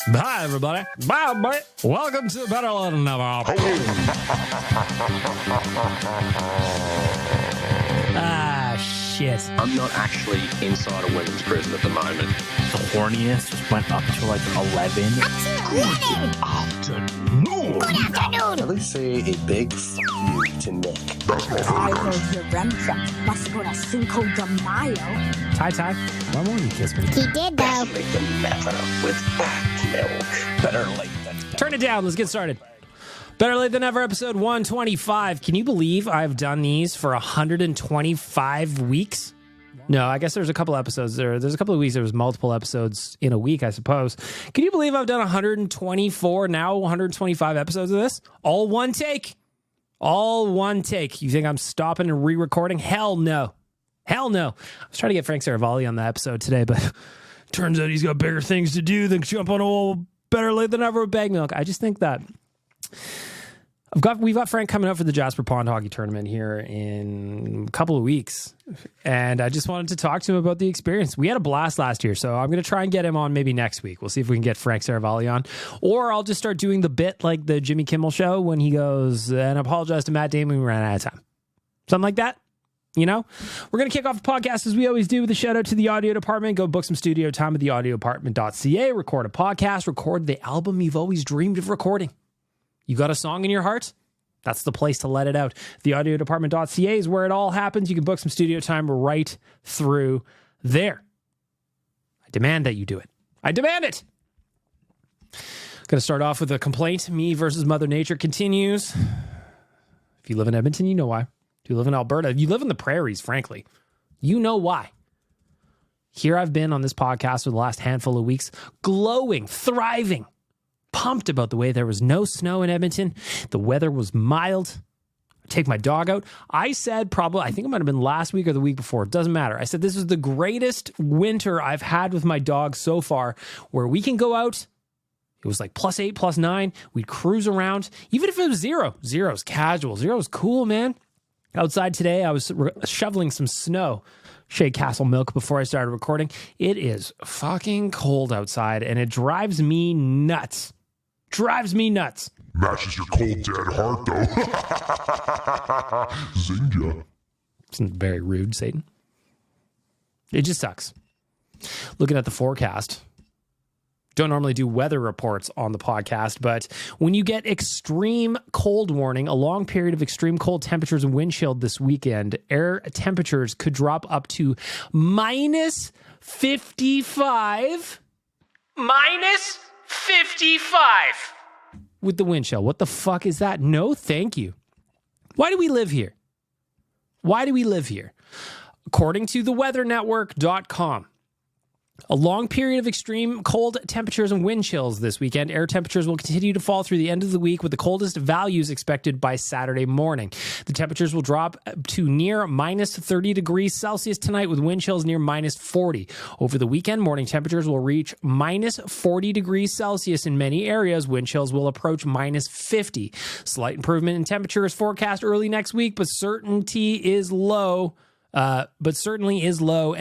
Hi, everybody. Bye, everybody. Welcome to Better Lait Than Never. Shit. I'm not actually inside a women's prison at the moment. The horniest just went up to like 11. Good afternoon. At least say a big f*** you to Nick. I heard your Remflex must go to Cinco de Mayo. Ty, why won't you kiss me? He did, though. Lait than never with milk. Better late than never. Turn it down. Let's get started. Better Late Than Never, episode 125. Can you believe I've done these for 125 weeks? No, I guess there's a couple episodes there. There's a couple of weeks. There was multiple episodes in a week, I suppose. Can you believe I've done 124, now 125 episodes of this? All one take. All one take. You think I'm stopping and re-recording? Hell no. Hell no. I was trying to get Frank Saravalli on the episode today, but turns out he's got bigger things to do than jump on a old Better Late Than Never with bag milk. I just think that we've got Frank coming up for the Jasper Pond Hockey Tournament here in a couple of weeks, and I just wanted to talk to him about the experience. We had a blast last year, so I'm going to try and get him on maybe next week. We'll see if we can get Frank Saravalli on, or I'll just start doing the bit like the Jimmy Kimmel show when he goes and apologize to Matt Damon, we ran out of time. Something like that. You know, we're going to kick off the podcast as we always do with a shout out to the audio department. Go book some studio time at theaudiodepartment.ca, record a podcast, record the album you've always dreamed of recording. You got a song in your heart? That's the place to let it out. Theaudiodepartment.ca is where it all happens. You can book some studio time right through there. I demand that you do it. I demand it. Going to start off with a complaint. Me versus Mother Nature continues. If you live in Edmonton, you know why. If you live in Alberta, you live in the prairies, frankly, you know why. Here I've been on this podcast for the last handful of weeks, glowing, thriving, pumped about the way there was no snow in Edmonton. The weather was mild. I take my dog out. I said I think it might have been last week or the week before. It doesn't matter. I said this is the greatest winter I've had with my dog so far, where we can go out. It was like +8, +9. We'd cruise around. Even if it was zero. Zero's casual. Zero's cool, man. Outside today, I was shoveling some snow. Shea Castle milk before I started recording. It is fucking cold outside, and it drives me nuts. Drives me nuts. Matches your cold, dead heart, though. Zinja. It's very rude, Satan. It just sucks. Looking at the forecast. Don't normally do weather reports on the podcast, but when you get extreme cold warning, a long period of extreme cold temperatures and wind chill this weekend, air temperatures could drop up to -55. -55 with the wind chill. What the fuck is that? No, thank you. Why do we live here? Why do we live here? According to theweathernetwork.com, a long period of extreme cold temperatures and wind chills this weekend. Air temperatures will continue to fall through the end of the week, with the coldest values expected by Saturday morning. The temperatures will drop to near -30 degrees Celsius tonight, with wind chills near -40. Over the weekend, morning temperatures will reach -40 degrees Celsius in many areas. Wind chills will approach -50. Slight improvement in temperature is forecast early next week, but certainly is low, and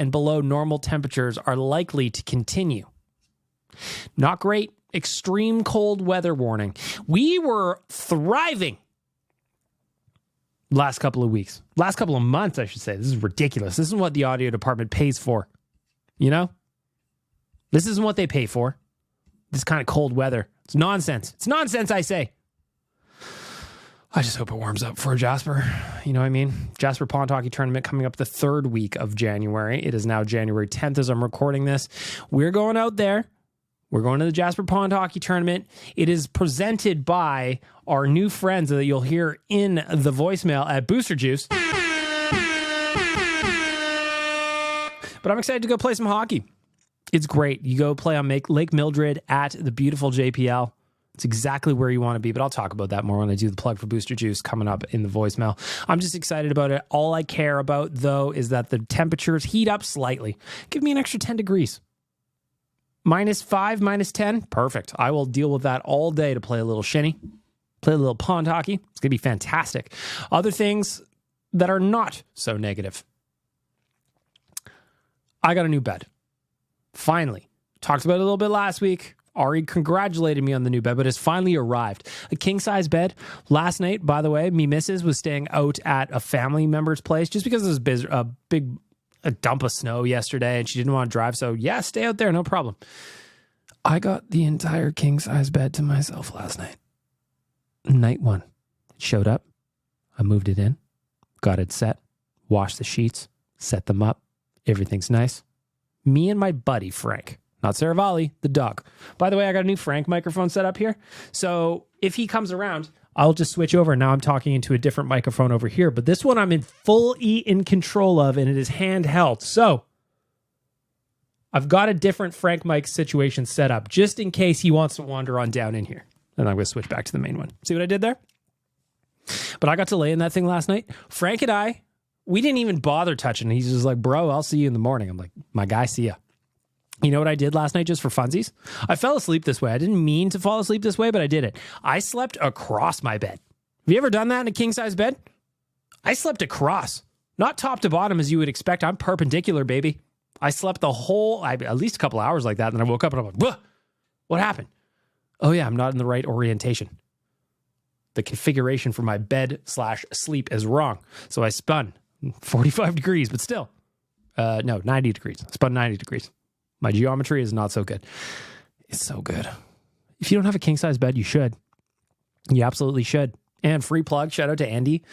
below normal temperatures are likely to continue. Not great. Extreme cold weather warning. We were thriving last couple of weeks. Last couple of months, I should say. This is ridiculous. This isn't what the audio department pays for. You know? This isn't what they pay for. This kind of cold weather. It's nonsense. It's nonsense, I say. I just hope it warms up for Jasper. You know what I mean? Jasper Pond Hockey Tournament coming up the third week of January. It is now January 10th as I'm recording this. We're going out there. We're going to the Jasper Pond Hockey Tournament. It is presented by our new friends that you'll hear in the voicemail at Booster Juice. But I'm excited to go play some hockey. It's great. You go play on Lake Mildred at the beautiful JPL. It's exactly where you want to be, but I'll talk about that more when I do the plug for Booster Juice coming up in the voicemail. I'm just excited about it. All I care about, though, is that the temperatures heat up slightly. Give me an extra 10 degrees. -5, -10, perfect. I will deal with that all day to play a little shinny, play a little pond hockey. It's going to be fantastic. Other things that are not so negative. I got a new bed. Finally. Talked about it a little bit last week. Ari congratulated me on the new bed, but it's finally arrived. A king-size bed. Last night, by the way, me missus was staying out at a family member's place just because it was a dump of snow yesterday and she didn't want to drive. So yeah, stay out there, no problem. I got the entire king-size bed to myself last night. Night one. It showed up. I moved it in, got it set, washed the sheets, set them up. Everything's nice. Me and my buddy, Frank. Not Saravalli, the dog. By the way, I got a new Frank microphone set up here. So if he comes around, I'll just switch over. Now I'm talking into a different microphone over here. But this one I'm in control of, and it is handheld. So I've got a different Frank mic situation set up just in case he wants to wander on down in here. And I'm going to switch back to the main one. See what I did there? But I got to lay in that thing last night. Frank and I, we didn't even bother touching it. He's just like, bro, I'll see you in the morning. I'm like, my guy, see ya. You know what I did last night just for funsies? I fell asleep this way. I didn't mean to fall asleep this way, but I did it. I slept across my bed. Have you ever done that in a king-size bed? I slept across. Not top to bottom as you would expect. I'm perpendicular, baby. I slept the whole, at least a couple hours like that, and then I woke up and I'm like, "Whoa, what happened?" Oh yeah, I'm not in the right orientation. The configuration for my bed/sleep is wrong. So I spun 45 degrees, but still. No, 90 degrees. I spun 90 degrees. My geometry is not so good. It's so good. If you don't have a king-size bed, you should. You absolutely should. And free plug, shout out to Andy.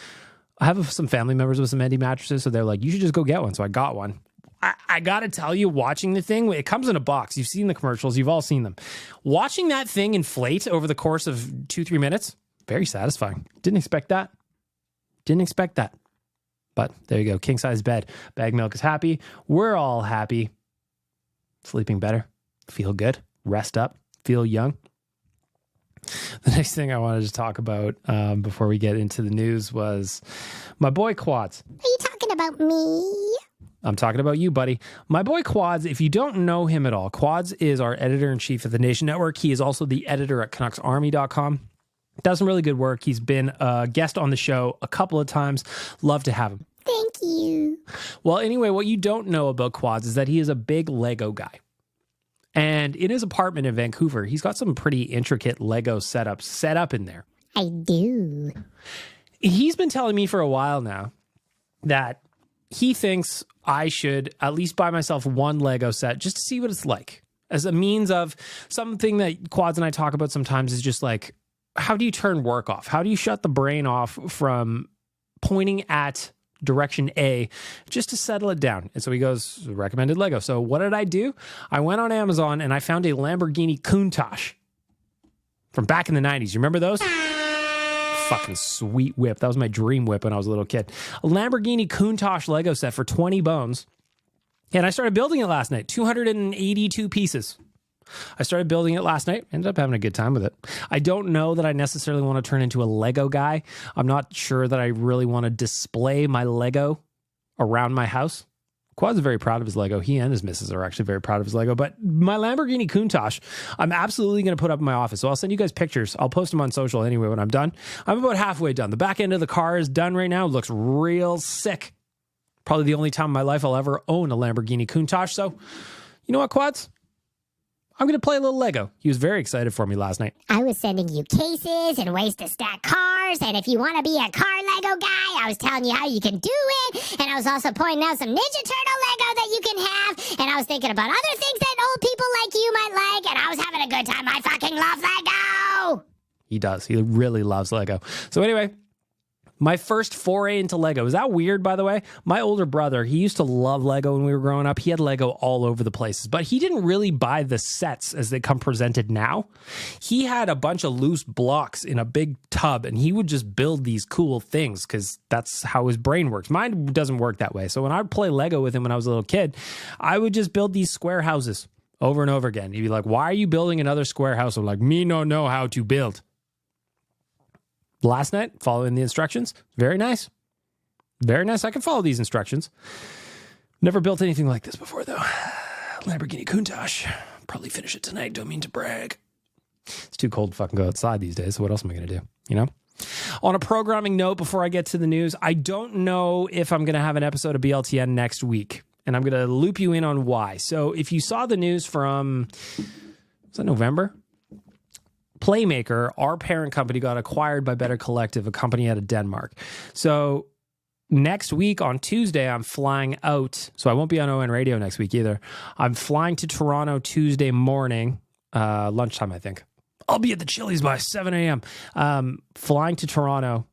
I have some family members with some Andy mattresses, so they're like, you should just go get one. So I got one. I got to tell you, watching the thing, it comes in a box. You've seen the commercials. You've all seen them. Watching that thing inflate over the course of 2-3 minutes, very satisfying. Didn't expect that. But there you go. King-size bed. Bag Milk is happy. We're all happy. Sleeping better, feel good, rest up, feel young. The next thing I wanted to talk about before we get into the news was my boy Quads. Are you talking about me? I'm talking about you, buddy. My boy Quads, if you don't know him at all, Quads is our editor-in-chief at the Nation Network. He is also the editor at CanucksArmy.com. Does some really good work. He's been a guest on the show a couple of times. Love to have him. Thank you. Well, anyway, what you don't know about Quads is that he is a big Lego guy. And in his apartment in Vancouver, he's got some pretty intricate Lego setups set up in there. I do. He's been telling me for a while now that he thinks I should at least buy myself one Lego set just to see what it's like. As a means of something that Quads and I talk about sometimes is just like, how do you turn work off? How do you shut the brain off from pointing at direction A just to settle it down? And so he goes, recommended Lego. So what did I do? I went on Amazon and I found a Lamborghini Countach from back in the 90s. You remember those? Fucking sweet whip. That was my dream whip when I was a little kid. A Lamborghini Countach Lego set for 20 bones. And I started building it last night. 282 pieces. I started building it last night. Ended up having a good time with it. I don't know that I necessarily want to turn into a Lego guy. I'm not sure that I really want to display my Lego around my house. Quad's very proud of his Lego. He and his missus are actually very proud of his Lego. But my Lamborghini Countach, I'm absolutely going to put up in my office. So I'll send you guys pictures. I'll post them on social anyway when I'm done. I'm about halfway done. The back end of the car is done right now. It looks real sick. Probably the only time in my life I'll ever own a Lamborghini Countach. So, you know what, Quads? I'm going to play a little Lego. He was very excited for me last night. I was sending you cases and ways to stack cars, and if you want to be a car Lego guy, I was telling you how you can do it, and I was also pointing out some Ninja Turtle Lego that you can have, and I was thinking about other things that old people like you might like, and I was having a good time. I fucking love Lego! He does. He really loves Lego. So anyway, my first foray into Lego. Is that weird, by the way? My older brother, he used to love Lego when we were growing up. He had Lego all over the places, but he didn't really buy the sets as they come presented now. He had a bunch of loose blocks in a big tub, and he would just build these cool things because that's how his brain works. Mine doesn't work that way. So when I would play Lego with him when I was a little kid, I would just build these square houses over and over again. He'd be like, why are you building another square house? I'm like, me no know how to build. Last night, following the instructions, very nice. Very nice. I can follow these instructions. Never built anything like this before, though. Lamborghini Countach. Probably finish it tonight. Don't mean to brag. It's too cold to fucking go outside these days, so what else am I going to do? You know? On a programming note, before I get to the news, I don't know if I'm going to have an episode of BLTN next week, and I'm going to loop you in on why. So if you saw the news from Was that November? Playmaker, our parent company, got acquired by Better Collective, a company out of Denmark. So next week on Tuesday, I'm flying out. So I won't be on ON Radio next week either. I'm flying to Toronto Tuesday morning, lunchtime, I think. I'll be at the Chili's by 7 a.m. Flying to Toronto,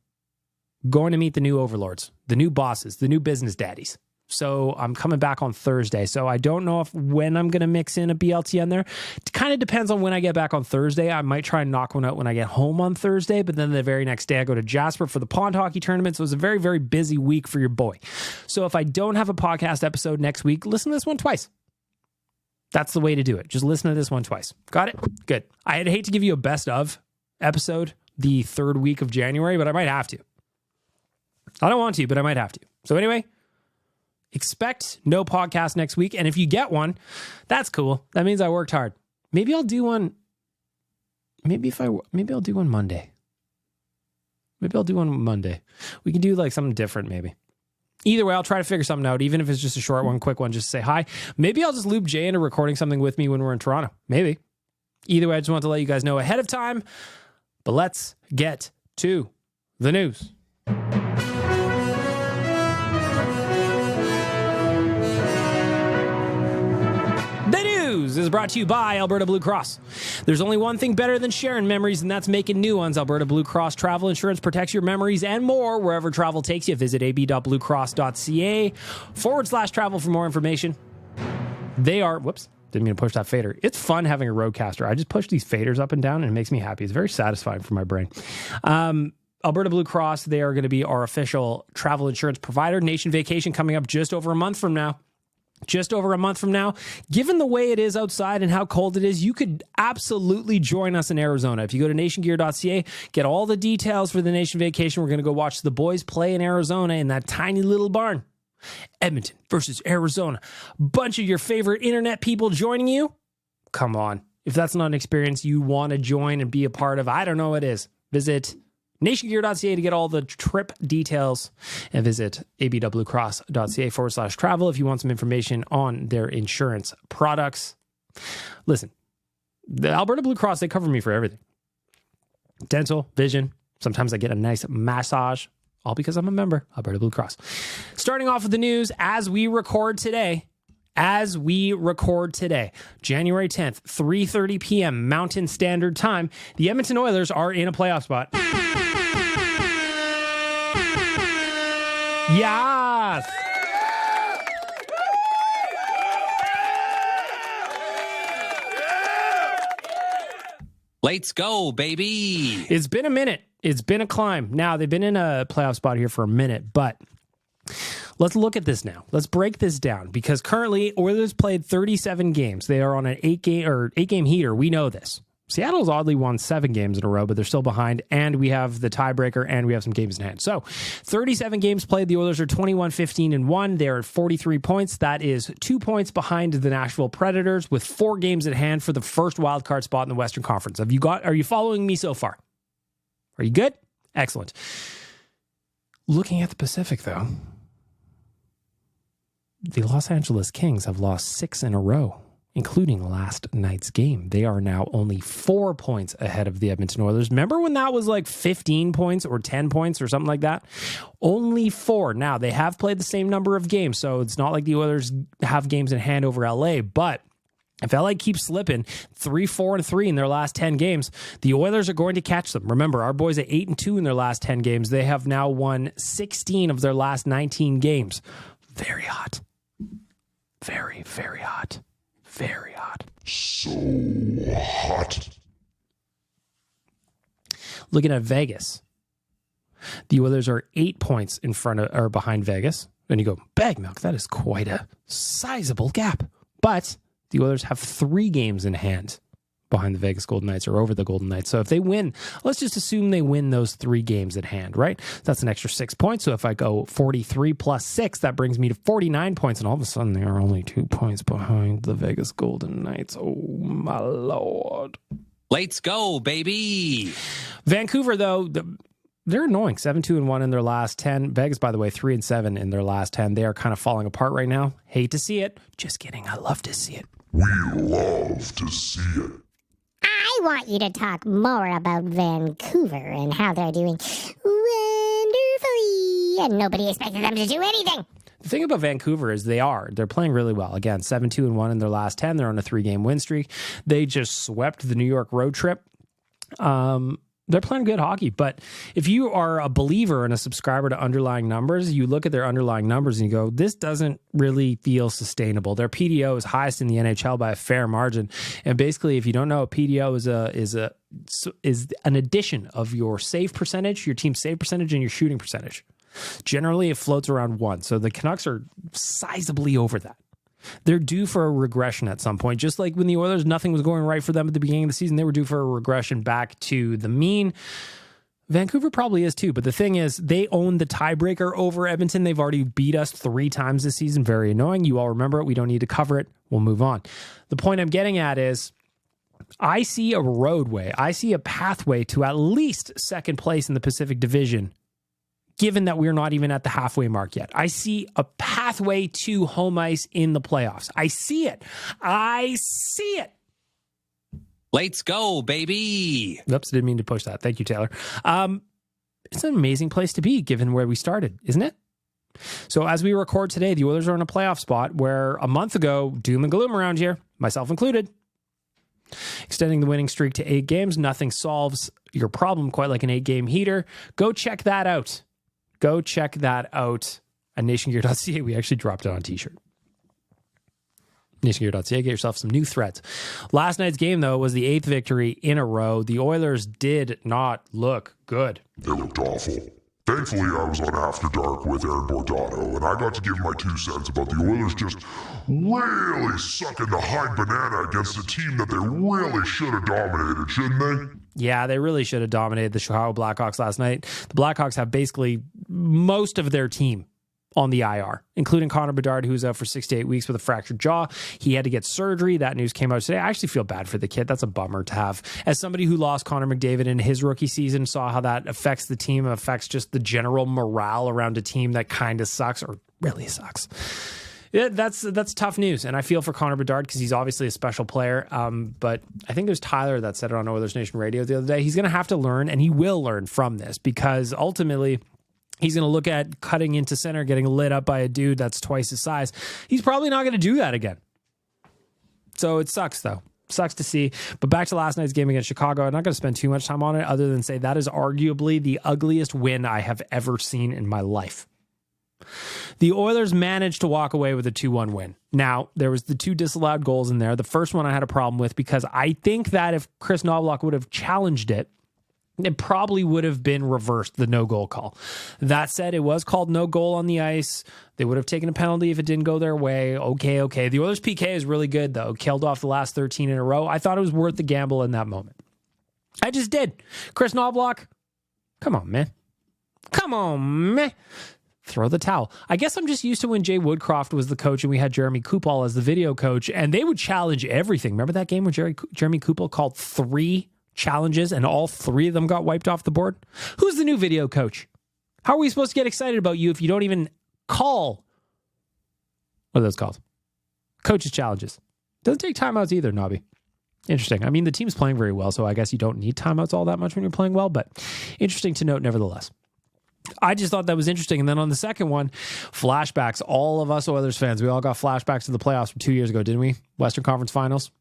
going to meet the new overlords, the new bosses, the new business daddies. So I'm coming back on Thursday. So I don't know when I'm going to mix in a BLTN there. It kind of depends on when I get back on Thursday. I might try and knock one out when I get home on Thursday, but then the very next day I go to Jasper for the pond hockey tournament. So it's a very, very busy week for your boy. So if I don't have a podcast episode next week, listen to this one twice. That's the way to do it. Just listen to this one twice. Got it? Good. I'd hate to give you a best of episode the third week of January, but I might have to. I don't want to, but I might have to. So anyway, expect no podcast next week. And if you get one, that's cool. That means I worked hard. Maybe I'll do one. Maybe I'll do one Monday. Maybe I'll do one Monday. We can do like something different maybe. Either way, I'll try to figure something out, even if it's just a short one, quick one, just to say hi. Maybe I'll just loop Jay into recording something with me when we're in Toronto. Maybe. Either way, I just want to let you guys know ahead of time. But let's get to the news. Is brought to you by Alberta Blue Cross. There's only one thing better than sharing memories, and that's making new ones. Alberta Blue Cross Travel Insurance protects your memories and more wherever travel takes you. Visit ab.bluecross.ca/travel for more information. They are, whoops, didn't mean to push that fader. It's fun having a Roadcaster. I just push these faders up and down, and it makes me happy. It's very satisfying for my brain. Alberta Blue Cross, they are going to be our official travel insurance provider. Nation Vacation coming up just over a month from now. Just over a month from now. Given the way it is outside and how cold it is, you could absolutely join us in Arizona. If you go to nationgear.ca, get all the details for the Nation Vacation. We're going to go watch the boys play in Arizona in that tiny little barn. Edmonton versus Arizona. Bunch of your favorite internet people joining you. Come on. If that's not an experience you want to join and be a part of, I don't know what it is. Visit nationgear.ca to get all the trip details, and visit abwcross.ca/travel if you want some information on their insurance products. Listen, the Alberta Blue Cross, they cover me for everything. Dental, vision. Sometimes I get a nice massage, all because I'm a member, Alberta Blue Cross. Starting off with the news as we record today, January 10th, 3:30 p.m. Mountain Standard Time, the Edmonton Oilers are in a playoff spot. Yes! Let's go, baby. It's been a minute. It's been a climb. Now, they've been in a playoff spot here for a minute, but let's look at this now. Let's break this down, because currently Oilers played 37 games. They are on an 8-game heater. We know this. Seattle's oddly won 7 games in a row, but they're still behind, and we have the tiebreaker, and we have some games in hand. So, 37 games played. The Oilers are 21-15-1. They're at 43 points. That is 2 points behind the Nashville Predators, with 4 games at hand for the first wildcard spot in the Western Conference. Are you following me so far? Are you good? Excellent. Looking at the Pacific, though, the Los Angeles Kings have lost 6 in a row, including last night's game. They are now only 4 points ahead of the Edmonton Oilers. Remember when that was like 15 points or 10 points or something like that? Only 4. Now, they have played the same number of games, so it's not like the Oilers have games in hand over LA, but if LA keeps slipping 3-4-3 in their last 10 games, the Oilers are going to catch them. Remember, our boys at 8-2 in their last 10 games. They have now won 16 of their last 19 games. Very hot. Very, very hot. Very hot. So hot. Looking at Vegas, the Oilers are 8 points in front of or behind Vegas. And you go, bag milk, that is quite a sizable gap. But the Oilers have 3 games in hand behind the Vegas Golden Knights, or over the Golden Knights. So if they win, let's just assume they win those 3 games at hand, right? That's an extra 6 points. So if I go 43 plus 6, that brings me to 49 points. And all of a sudden, they are only 2 points behind the Vegas Golden Knights. Oh, my Lord. Let's go, baby. Vancouver, though, they're annoying. 7-2-1 in their last 10. Vegas, by the way, 3-7 in their last 10. They are kind of falling apart right now. Hate to see it. Just kidding. I love to see it. We love to see it. I want you to talk more about Vancouver and how they're doing wonderfully, and nobody expected them to do anything. The thing about Vancouver is they're playing really well. Again, 7-2-1 in their last 10. They're on a 3-game win streak. They just swept the New York road trip. They're playing good hockey, but if you are a believer and a subscriber to underlying numbers, you look at their underlying numbers and you go, this doesn't really feel sustainable. Their PDO is highest in the NHL by a fair margin. And basically, if you don't know, PDO is an addition of your save percentage, your team's save percentage, and your shooting percentage. Generally, it floats around 1. So the Canucks are sizably over that. They're due for a regression at some point. Just like when the Oilers, nothing was going right for them at the beginning of the season, they were due for a regression back to the mean. Vancouver probably is too, but the thing is, they own the tiebreaker over Edmonton. They've already beat us 3 times this season. Very annoying. You all remember it. We don't need to cover it. We'll move on. The point I'm getting at is, I see a roadway. I see a pathway to at least second place in the Pacific Division, given that we're not even at the halfway mark yet. I see a pathway to home ice in the playoffs. I see it. I see it. Let's go, baby. Oops, didn't mean to push that. Thank you, Taylor. It's an amazing place to be, given where we started, isn't it? So as we record today, the Oilers are in a playoff spot where a month ago, doom and gloom around here, myself included. Extending the winning streak to 8 games. Nothing solves your problem quite like an 8-game heater. Go check that out. Go check that out at nationgear.ca. We actually dropped it on a t-shirt. nationgear.ca. Get yourself some new threads. Last night's game, though, was the 8th victory in a row. The Oilers did not look good. They looked awful. Thankfully, I was on After Dark with Aaron Bordato, and I got to give my 2 cents about the Oilers just really sucking the high banana against a team that they really should have dominated, shouldn't they? Yeah, they really should have dominated the Chicago Blackhawks last night. The Blackhawks have basically most of their team on the IR, including Connor Bedard, who's out for 6 to 8 weeks with a fractured jaw. He had to get surgery. That news came out today. I actually feel bad for the kid. That's a bummer to have. As somebody who lost Connor McDavid in his rookie season, saw how that affects the team, affects just the general morale around a team that kind of sucks or really sucks. Yeah, that's tough news, and I feel for Connor Bedard because he's obviously a special player. But I think there's Tyler that said it on Oilers Nation Radio the other day. He's going to have to learn, and he will learn from this, because ultimately he's going to look at cutting into center, getting lit up by a dude that's twice his size. He's probably not going to do that again. So it sucks, though. Sucks to see. But back to last night's game against Chicago. I'm not going to spend too much time on it other than say that is arguably the ugliest win I have ever seen in my life. The Oilers managed to walk away with a 2-1 win. Now, there was the 2 disallowed goals in there. The first one I had a problem with because I think that if Chris Knoblauch would have challenged it, it probably would have been reversed, the no-goal call. That said, it was called no goal on the ice. They would have taken a penalty if it didn't go their way. Okay. The Oilers' PK is really good, though. Killed off the last 13 in a row. I thought it was worth the gamble in that moment. I just did. Chris Knoblauch, come on, man. Throw the towel. I guess I'm just used to when Jay Woodcroft was the coach and we had Jeremy Kupal as the video coach, and they would challenge everything. Remember that game where Jeremy Kupal called 3 challenges and all 3 of them got wiped off the board? Who's the new video coach? How are we supposed to get excited about you if you don't even call, what are those called? Coaches challenges. Doesn't take timeouts either, Nobby. Interesting. I mean, the team's playing very well, so I guess you don't need timeouts all that much when you're playing well, but interesting to note nevertheless. I just thought that was interesting. And then on the second one, flashbacks. All of us Oilers fans, we all got flashbacks to the playoffs from 2 years ago, didn't we? Western Conference Finals.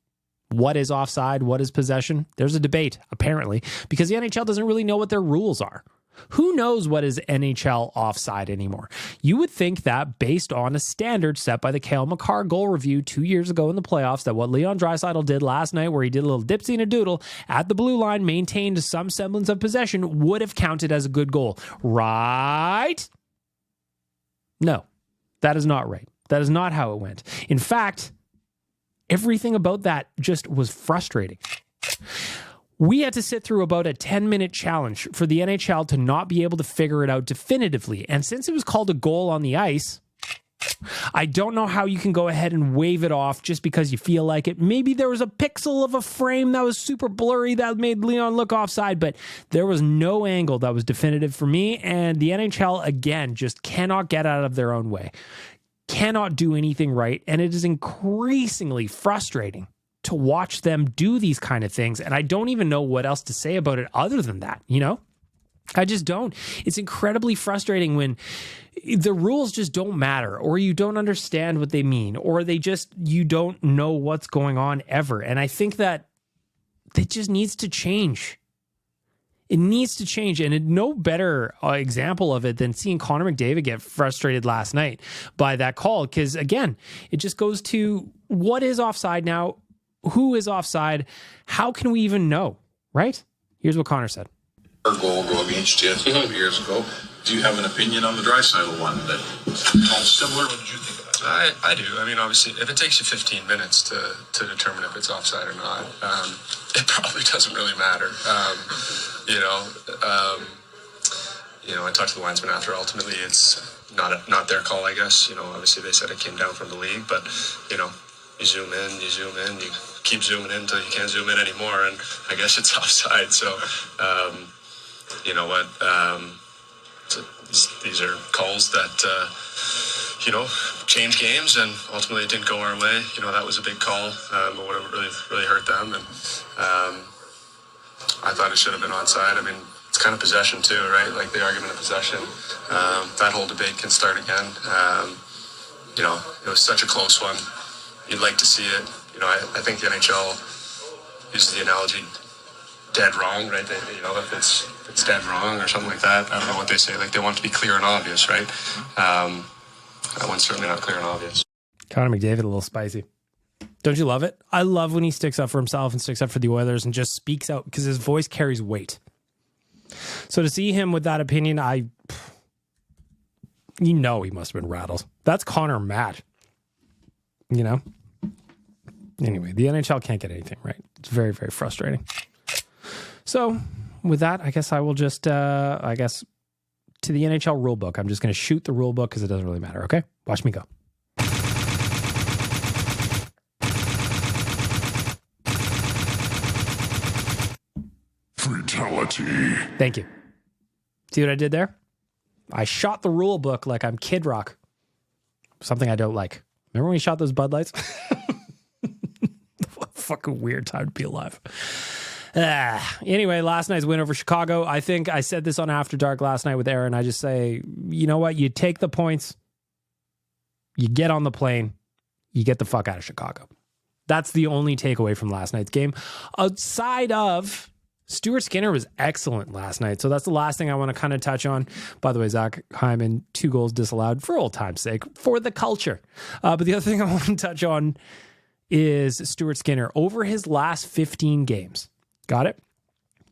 What is offside? What is possession? There's a debate, apparently, because the NHL doesn't really know what their rules are. Who knows what is NHL offside anymore? You would think that based on a standard set by the Cale Makar goal review 2 years ago in the playoffs, that what Leon Draisaitl did last night, where he did a little dipsy and a doodle at the blue line, maintained some semblance of possession, would have counted as a good goal. Right? No, that is not right. That is not how it went. In fact, everything about that just was frustrating. We had to sit through about a 10-minute challenge for the NHL to not be able to figure it out definitively. And since it was called a goal on the ice, I don't know how you can go ahead and wave it off just because you feel like it. Maybe there was a pixel of a frame that was super blurry that made Leon look offside, but there was no angle that was definitive for me. And the NHL, again, just cannot get out of their own way. Cannot do anything right. And it is increasingly frustrating to watch them do these kind of things. And I don't even know what else to say about it other than that, you know? I just don't. It's incredibly frustrating when the rules just don't matter, or you don't understand what they mean, or you don't know what's going on ever. And I think that it just needs to change. It needs to change. And no better example of it than seeing Connor McDavid get frustrated last night by that call. Because again, it just goes to what is offside now? Who is offside? How can we even know, right? Here's what Connor said. Goal against you a couple years ago. Do you have an opinion on the Draisaitl one that all similar? What did you think of that? I do. I mean, obviously, if it takes you 15 minutes to determine if it's offside or not, it probably doesn't really matter. I talked to the linesman after. Ultimately, it's not their call, I guess. Obviously they said it came down from the league, but you zoom in, you keep zooming in until you can't zoom in anymore, and I guess it's offside. So, you know what? These are calls that change games, and ultimately it didn't go our way. That was a big call. It would have really hurt them, and I thought it should have been onside. I mean, it's kind of possession too, right? Like the argument of possession. That whole debate can start again. It was such a close one. You'd like to see it. I think the NHL uses the analogy dead wrong, right? If it's dead wrong or something like that. I don't know what they say. Like they want it to be clear and obvious, right? That one's certainly not clear and obvious. Connor McDavid, a little spicy. Don't you love it? I love when he sticks up for himself and sticks up for the Oilers and just speaks out because his voice carries weight. So to see him with that opinion, he must have been rattled. That's Connor mad. Anyway, the NHL can't get anything right. It's very, very frustrating. So with that, I guess I will just, to the NHL rulebook. I'm just going to shoot the rulebook because it doesn't really matter. Okay? Watch me go. Fatality. Thank you. See what I did there? I shot the rule book like I'm Kid Rock. Something I don't like. Remember when we shot those Bud Lights? What a fucking weird time to be alive. Anyway, last night's win over Chicago. I think I said this on After Dark last night with Aaron. I just say, you know what? You take the points. You get on the plane. You get the fuck out of Chicago. That's the only takeaway from last night's game. Outside of... Stuart Skinner was excellent last night. So that's the last thing I want to kind of touch on. By the way, Zach Hyman, 2 goals disallowed for old time's sake, for the culture. But the other thing I want to touch on is Stuart Skinner over his last 15 games. Got it?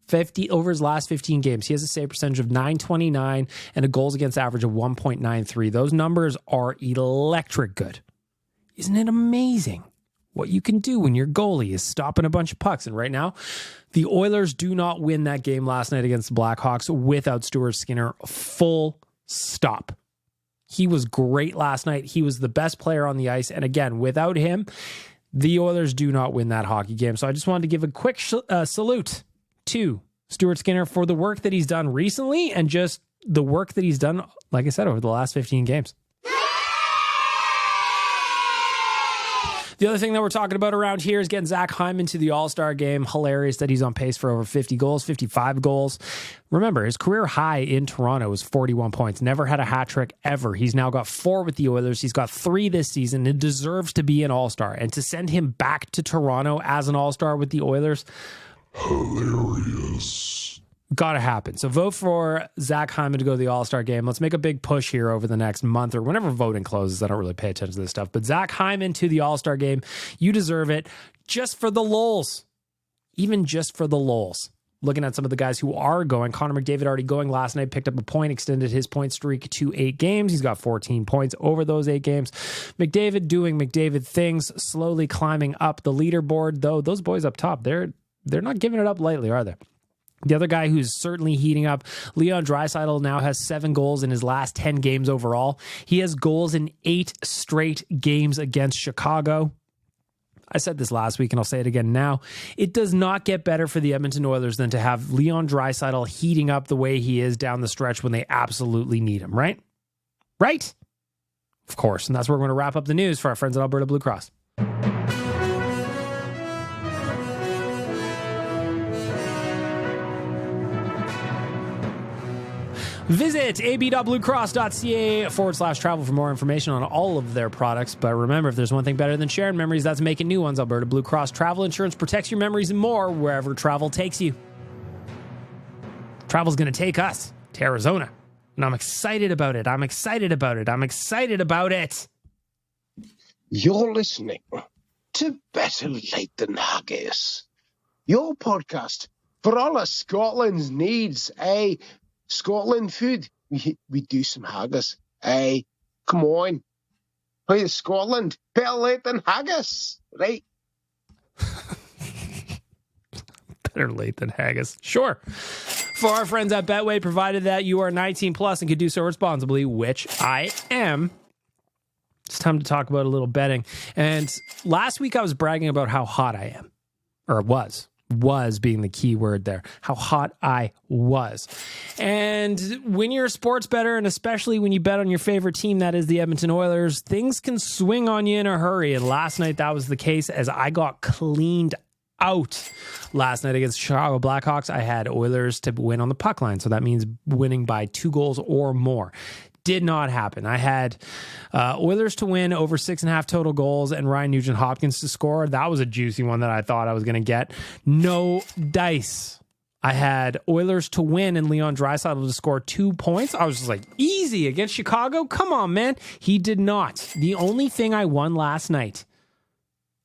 50 over his last 15 games. He has a save percentage of .929 and a goals against average of 1.93. Those numbers are electric good. Isn't it amazing what you can do when your goalie is stopping a bunch of pucks? And right now, the Oilers do not win that game last night against the Blackhawks without Stuart Skinner. Full stop. He was great last night. He was the best player on the ice. And again, without him, the Oilers do not win that hockey game. So I just wanted to give a quick salute to Stuart Skinner for the work that he's done recently and just the work that he's done, like I said, over the last 15 games. The other thing that we're talking about around here is getting Zach Hyman to the All-Star game. Hilarious that he's on pace for over 50 goals, 55 goals. Remember, his career high in Toronto was 41 points. Never had a hat trick ever. He's now got 4 with the Oilers. He's got 3 this season. It deserves to be an All-Star. And to send him back to Toronto as an All-Star with the Oilers, hilarious. Gotta happen. So vote for Zach Hyman to go to the All-Star game. Let's make a big push here over the next month or whenever voting closes. I don't really pay attention to this stuff. But Zach Hyman to the All-Star game. You deserve it. Just for the lulz. Even just for the lulz. Looking at some of the guys who are going. Connor McDavid already going last night. Picked up a point. Extended his point streak to 8 games. He's got 14 points over those 8 games. McDavid doing McDavid things. Slowly climbing up the leaderboard. Though those boys up top, they're not giving it up lightly, are they? The other guy who's certainly heating up, Leon Draisaitl, now has 7 goals in his last 10 games overall. He has goals in 8 straight games against Chicago. I said this last week and I'll say it again now. It does not get better for the Edmonton Oilers than to have Leon Draisaitl heating up the way he is down the stretch when they absolutely need him, right? Right? Of course. And that's where we're going to wrap up the news for our friends at Alberta Blue Cross. Visit ab.bluecross.ca/travel for more information on all of their products. But remember, if there's one thing better than sharing memories, that's making new ones. Alberta Blue Cross Travel Insurance protects your memories and more wherever travel takes you. Travel's going to take us to Arizona. And I'm excited about it. I'm excited about it. You're listening to Better Lait Than Haggis, your podcast for all of Scotland's needs. Scotland food. We do some haggis. Come on. Hey, Scotland. Better late than haggis, right? Better late than haggis. Sure. For our friends at Betway, provided that you are 19 plus and can do so responsibly, which I am, it's time to talk about a little betting. And last week I was bragging about how hot I am. Or was being the key word there. How hot I was. And when you're a sports bettor, and especially when you bet on your favorite team, that is the Edmonton Oilers, things can swing on you in a hurry. And last night that was the case, as I got cleaned out last night against Chicago Blackhawks. I had Oilers to win on the puck line, so that means winning by 2 goals or more. Did not happen. I had Oilers to win over 6.5 total goals and Ryan Nugent-Hopkins to score. That was a juicy one that I thought I was going to get. No dice. I had Oilers to win and Leon Draisaitl to score 2 points. I was just like, easy against Chicago? Come on, man. He did not. The only thing I won last night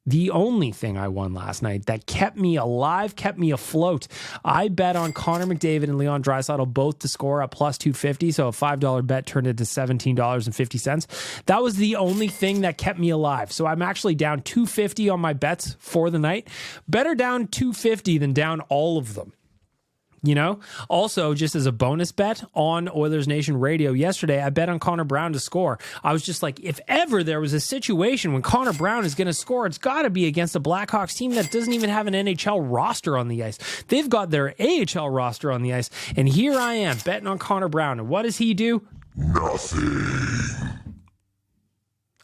that kept me alive, kept me afloat, I bet on Connor McDavid and Leon Draisaitl both to score at plus 250, so a $5 bet turned into $17.50. That was the only thing that kept me alive. So I'm actually down $250 on my bets for the night. Better down $250 than down all of them. You know, also just as a bonus bet on Oilers Nation Radio yesterday, I bet on Connor Brown to score. I was just like, if ever there was a situation when Connor Brown is going to score, it's got to be against a Blackhawks team that doesn't even have an NHL roster on the ice. They've got their AHL roster on the ice. And here I am betting on Connor Brown. And what does he do? Nothing.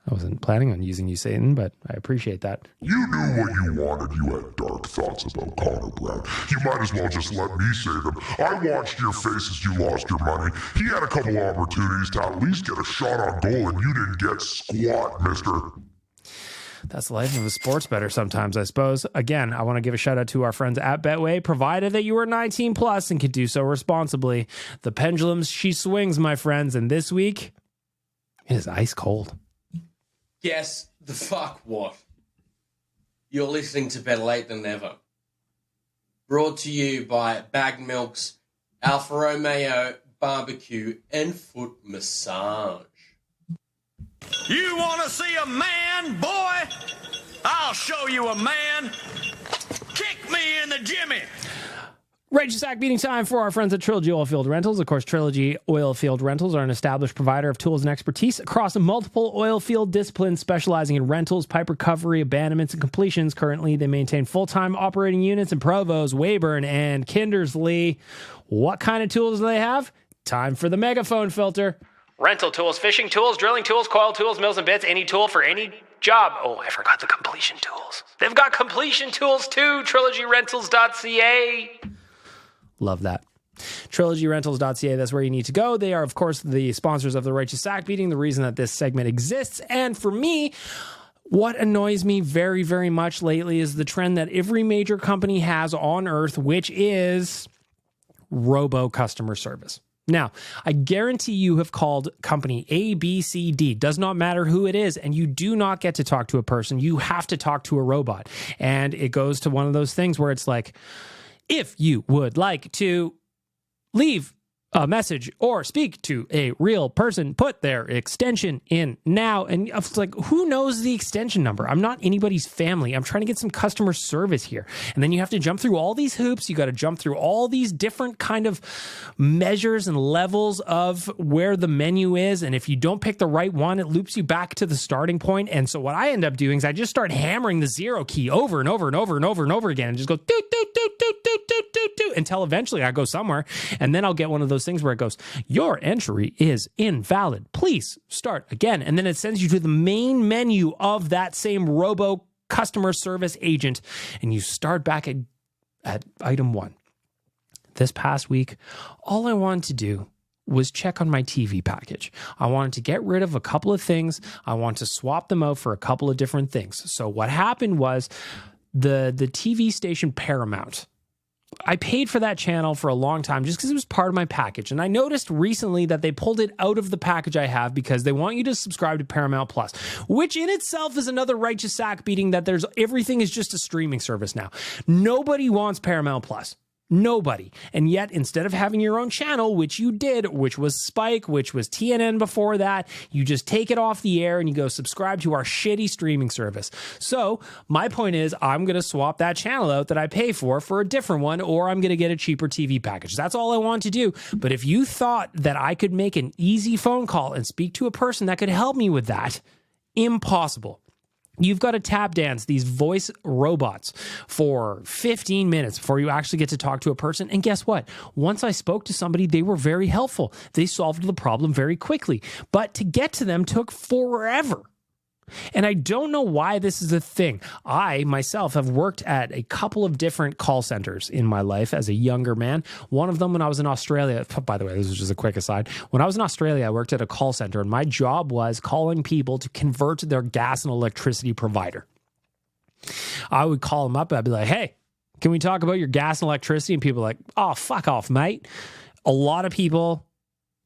I wasn't planning on using you, Satan, but I appreciate that. You knew what you wanted. You had dark thoughts about Connor Brown. You might as well just let me say them. I watched your face as you lost your money. He had a couple opportunities to at least get a shot on goal, and you didn't get squat, mister. That's the life of a sports bettor sometimes, I suppose. Again, I want to give a shout out to our friends at Betway, provided that you are 19 plus and can do so responsibly. The pendulum, she swings, my friends, and this week, it is ice cold. Guess the fuck what? You're listening to Better Late Than Never. Brought to you by Bag Milk's Alfa Romeo Barbecue and Foot Massage. You want to see a man, boy? I'll show you a man. Kick me in the jimmy. Righteous Act beating time for our friends at Trilogy Oilfield Rentals. Of course, Trilogy Oilfield Rentals are an established provider of tools and expertise across multiple oilfield disciplines, specializing in rentals, pipe recovery, abandonments, and completions. Currently, they maintain full-time operating units in Provost, Weyburn, and Kindersley. What kind of tools do they have? Time for the megaphone filter. Rental tools, fishing tools, drilling tools, coil tools, mills and bits, any tool for any job. Oh, I forgot the completion tools. They've got completion tools too. TrilogyRentals.ca. Love that. TrilogyRentals.ca, that's where you need to go. They are, of course, the sponsors of the Righteous Sack Beating, the reason that this segment exists. And for me, what annoys me very, very much lately is the trend that every major company has on earth, which is robo customer service. Now, I guarantee you have called company A, B, C, D. Does not matter who it is, and you do not get to talk to a person. You have to talk to a robot. And it goes to one of those things where it's like, if you would like to leave a message or speak to a real person, put their extension in now. And it's like, who knows the extension number? I'm not anybody's family. I'm trying to get some customer service here. And then you have to jump through all these hoops. You got to jump through all these different kind of measures and levels of where the menu is. And if you don't pick the right one, it loops you back to the starting point. And so what I end up doing is I just start hammering the 0 key over and over and over and over and over again and just go doot, doot, doot, doot, doot, doot, doot, doot, until eventually I go somewhere. And then I'll get one of those things where it goes, your entry is invalid. Please start again. And then it sends you to the main menu of that same robo customer service agent. And you start back at item 1. This past week, all I wanted to do was check on my TV package. I wanted to get rid of a couple of things. I want to swap them out for a couple of different things. So what happened was the TV station Paramount, I paid for that channel for a long time just because it was part of my package. And I noticed recently that they pulled it out of the package I have because they want you to subscribe to Paramount Plus, which in itself is another righteous sack beating that everything is just a streaming service now. Nobody wants Paramount Plus. Nobody. And yet, instead of having your own channel, which you did, which was Spike, which was TNN before that, you just take it off the air and you go subscribe to our shitty streaming service. So my point is, I'm going to swap that channel out that I pay for a different one, or I'm going to get a cheaper TV package. That's all I want to do. But if you thought that I could make an easy phone call and speak to a person that could help me with that, impossible. You've got to tap dance these voice robots for 15 minutes before you actually get to talk to a person. And guess what? Once I spoke to somebody, they were very helpful. They solved the problem very quickly. But to get to them took forever. And I don't know why this is a thing. I, myself, have worked at a couple of different call centers in my life as a younger man. One of them when I was in Australia. By the way, this is just a quick aside. When I was in Australia, I worked at a call center, and my job was calling people to convert their gas and electricity provider. I would call them up, and I'd be like, hey, can we talk about your gas and electricity? And people were like, oh, fuck off, mate. A lot of people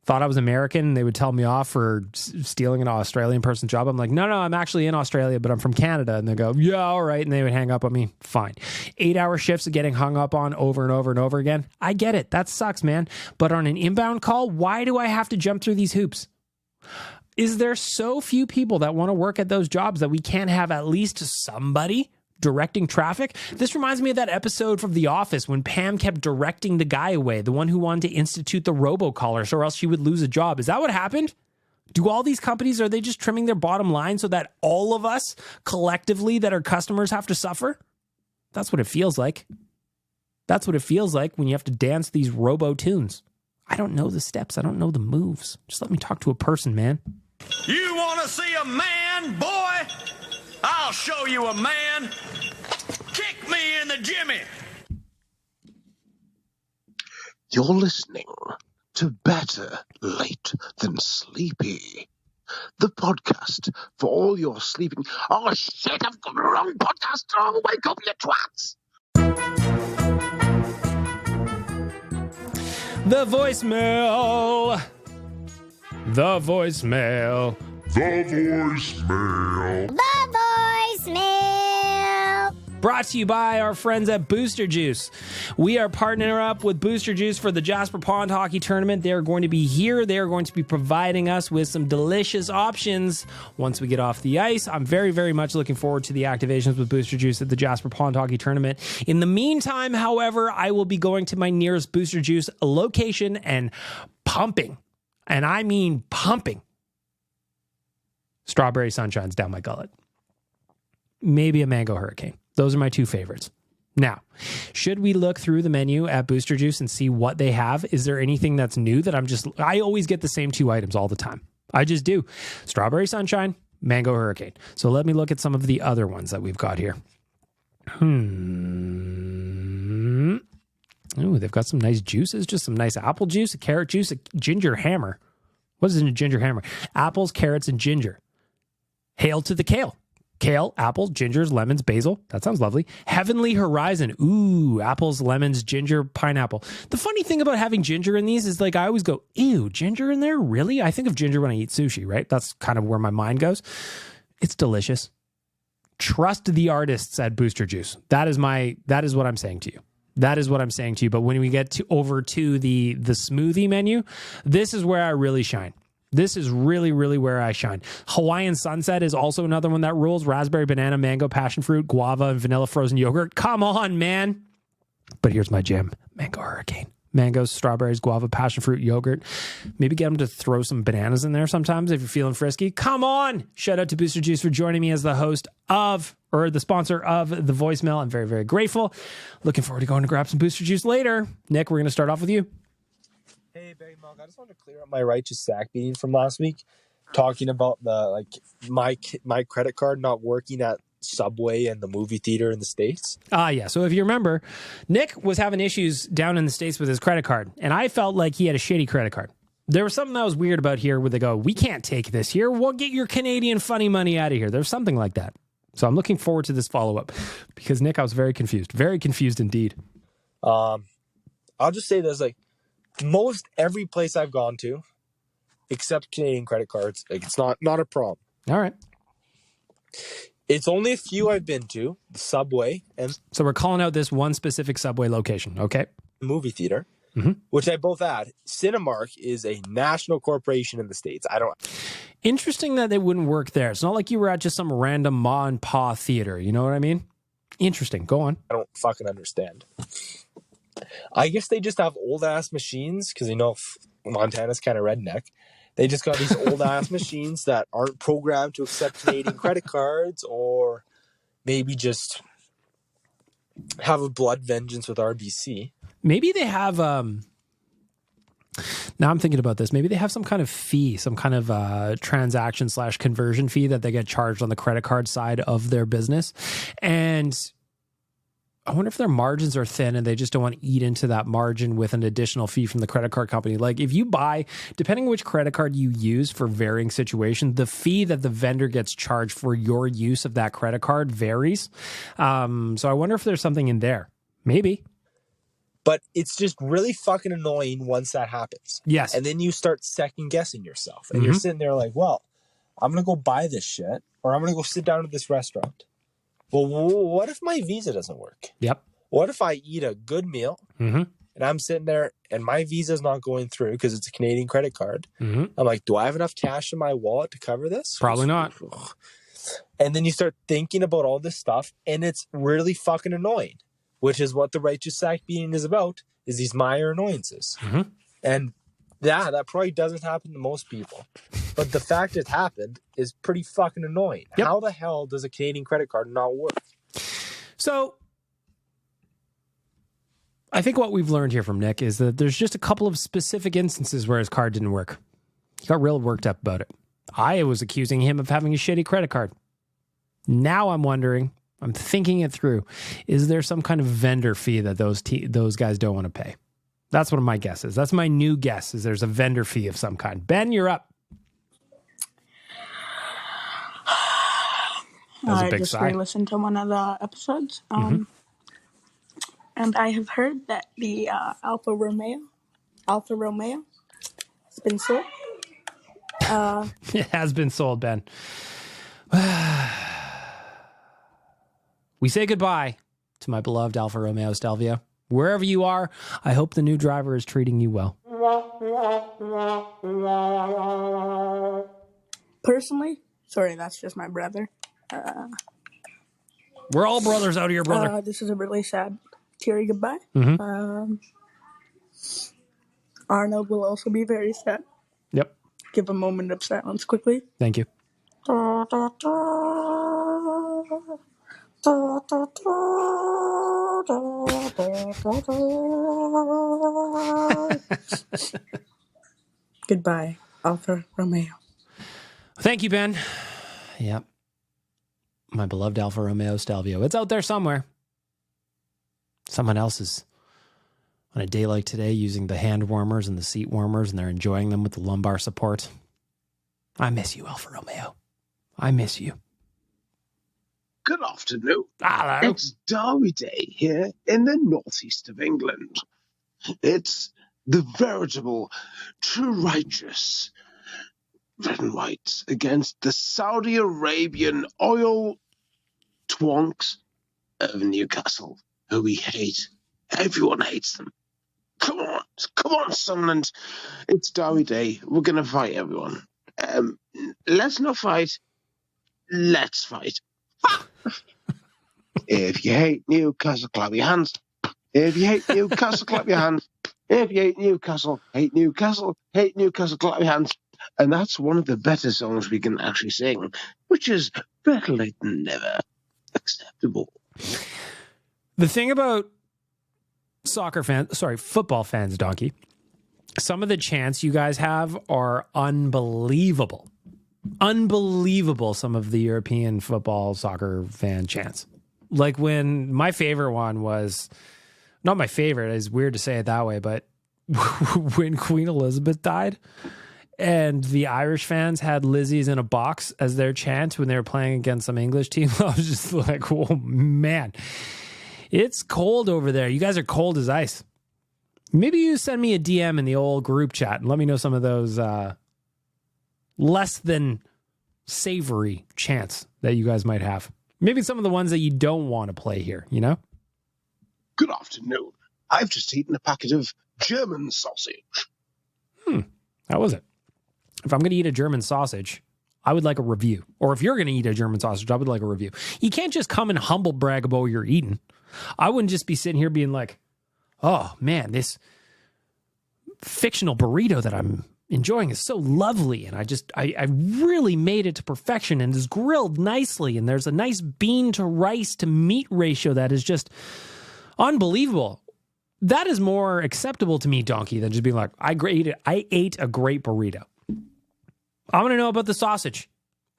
thought I was American, and they would tell me off for stealing an Australian person's job. I'm like, no, I'm actually in Australia, but I'm from Canada. And they go, yeah, all right. And they would hang up on me. Fine. 8-hour shifts of getting hung up on over and over and over again. I get it. That sucks, man. But on an inbound call, why do I have to jump through these hoops? Is there so few people that want to work at those jobs that we can't have at least somebody directing traffic? This reminds me of that episode from The Office when Pam kept directing the guy away, the one who wanted to institute the robocallers, or else she would lose a job. Is that what happened? Do all these companies, are they just trimming their bottom line so that all of us collectively that are customers have to suffer? That's what it feels like. That's what it feels like when you have to dance these robo tunes. I don't know the steps. I don't know the moves. Just let me talk to a person, man. You want to see a man, boy? I'll show you a man. Kick me in the jimmy. You're listening to Better Late Than Sleepy, the podcast for all your sleeping. Oh shit, I've got the wrong podcast. Oh, wake up, you twats. The voicemail. The voicemail. The voicemail. The voicemail. Brought to you by our friends at Booster Juice. We are partnering up with Booster Juice for the Jasper Pond Hockey Tournament. They're going to be here. They're going to be providing us with some delicious options once we get off the ice. I'm very, very much looking forward to the activations with Booster Juice at the Jasper Pond Hockey Tournament. In the meantime, however, I will be going to my nearest Booster Juice location and pumping, and I mean pumping, strawberry sunshines down my gullet. Maybe a mango hurricane. Those are my two favorites. Now, should we look through the menu at Booster Juice and see what they have? Is there anything that's new that I always get the same two items all the time. I just do. Strawberry sunshine, mango hurricane. So let me look at some of the other ones that we've got here. Ooh, they've got some nice juices, just some nice apple juice, a carrot juice, a ginger hammer. What is in a ginger hammer? Apples, carrots, and ginger. Hail to the kale. Kale, apples, gingers, lemons, basil. That sounds lovely. Heavenly Horizon. Ooh, apples, lemons, ginger, pineapple. The funny thing about having ginger in these is like I always go, ew, ginger in there? Really? I think of ginger when I eat sushi, right? That's kind of where my mind goes. It's delicious. Trust the artists at Booster Juice. That is what I'm saying to you. That is what I'm saying to you. But when we get over to the smoothie menu, this is where I really shine. This is really, really where I shine. Hawaiian Sunset is also another one that rules. Raspberry, banana, mango, passion fruit, guava, and vanilla frozen yogurt. Come on, man. But here's my jam. Mango hurricane. Mangoes, strawberries, guava, passion fruit, yogurt. Maybe get them to throw some bananas in there sometimes if you're feeling frisky. Come on. Shout out to Booster Juice for joining me as the host of, or the sponsor of the voicemail. I'm very, very grateful. Looking forward to going to grab some Booster Juice later. Nick, we're going to start off with you. Hey, Barry Milk, I just wanted to clear up my righteous sack beating from last week, talking about the my credit card not working at Subway and the movie theater in the States. Yeah. So if you remember, Nick was having issues down in the States with his credit card, and I felt like he had a shitty credit card. There was something that was weird about here where they go, we can't take this here. We'll get your Canadian funny money out of here. There's something like that. So I'm looking forward to this follow-up because, Nick, I was very confused. Very confused indeed. I'll just say this, like, most every place I've gone to, except Canadian credit cards, like, it's not a problem. All right. It's only a few I've been to, the Subway. And so we're calling out this one specific Subway location, okay? Movie theater, mm-hmm. which I both add. Cinemark is a national corporation in the States. Interesting that they wouldn't work there. It's not like you were at just some random ma and pa theater. You know what I mean? Interesting. Go on. I don't fucking understand. I guess they just have old-ass machines because, Montana's kind of redneck. They just got these old-ass machines that aren't programmed to accept Canadian credit cards, or maybe just have a blood vengeance with RBC. Maybe they have... Now I'm thinking about this. Maybe they have some kind of fee, some kind of transaction/conversion fee that they get charged on the credit card side of their business. And I wonder if their margins are thin and they just don't want to eat into that margin with an additional fee from the credit card company. Like if you buy, depending on which credit card you use for varying situations, the fee that the vendor gets charged for your use of that credit card varies. So I wonder if there's something in there. Maybe. But it's just really fucking annoying once that happens. Yes. And then you start second guessing yourself. And you're sitting there like, well, I'm going to go buy this shit, or I'm going to go sit down at this restaurant. Well, what if my Visa doesn't work? Yep. What if I eat a good meal and I'm sitting there and my Visa's not going through because it's a Canadian credit card? I'm like, do I have enough cash in my wallet to cover this? Probably not. And then you start thinking about all this stuff, and it's really fucking annoying, which is what the righteous sack beating is about, is these minor annoyances. And yeah, that probably doesn't happen to most people. But the fact it happened is pretty fucking annoying. Yep. How the hell does a Canadian credit card not work? So I think what we've learned here from Nick is that there's just a couple of specific instances where his card didn't work. He got real worked up about it. I was accusing him of having a shitty credit card. Now I'm wondering, I'm thinking it through, is there some kind of vendor fee that those guys don't want to pay? That's one of my guesses. That's my new guess, is there's a vendor fee of some kind. Ben, you're up. I just re-listened to one of the episodes. And I have heard that the Alfa Romeo has been sold. It has been sold, Ben. We say goodbye to my beloved Alfa Romeo Stelvio. Wherever you are, I hope the new driver is treating you well. Personally, sorry, that's just my brother. We're all brothers out here, brother. This is a really sad, teary goodbye. Arnold will also be very sad. Yep. Give a moment of silence quickly. Thank you. Goodbye, Alfa Romeo. Thank you, Ben. Yep. My beloved Alfa Romeo Stelvio. It's out there somewhere. Someone else is on a day like today using the hand warmers and the seat warmers, and they're enjoying them with the lumbar support. I miss you, Alfa Romeo. I miss you. Good afternoon. Hello. It's Derby Day here in the northeast of England. It's the veritable, true righteous red and white against the Saudi Arabian oil twonks of Newcastle, who we hate. Everyone hates them. Come on, Sunderland. It's Derby Day. We're going to fight everyone. Let's not fight. Let's fight. If you hate Newcastle, clap your hands. If you hate Newcastle, clap your hands. If you hate Newcastle, hate Newcastle, clap your hands. And that's one of the better songs we can actually sing, which is Better Late Than Never. Acceptable. The thing about football fans, Donkey, some of the chants you guys have are unbelievable. Unbelievable, some of the European football soccer fan chants. Like when my favorite one was, not my favorite, it's weird to say it that way, but when Queen Elizabeth died and the Irish fans had Lizzie's in a box as their chant when they were playing against some English team. I was just like, oh man, it's cold over there. You guys are cold as ice. Maybe you send me a DM in the old group chat and let me know some of those less than savory chants that you guys might have. Maybe some of the ones that you don't want to play here, you know? Good afternoon. I've just eaten a packet of German sausage. How was it? If I'm going to eat a German sausage, I would like a review. Or if you're going to eat a German sausage, I would like a review. You can't just come and humble brag about what you're eating. I wouldn't just be sitting here being like, oh man, this fictional burrito that I'm enjoying is so lovely. And I really made it to perfection and is grilled nicely. And there's a nice bean to rice to meat ratio that is just unbelievable. That is more acceptable to me, Donkey, than just being like, I ate a great burrito. I want to know about the sausage.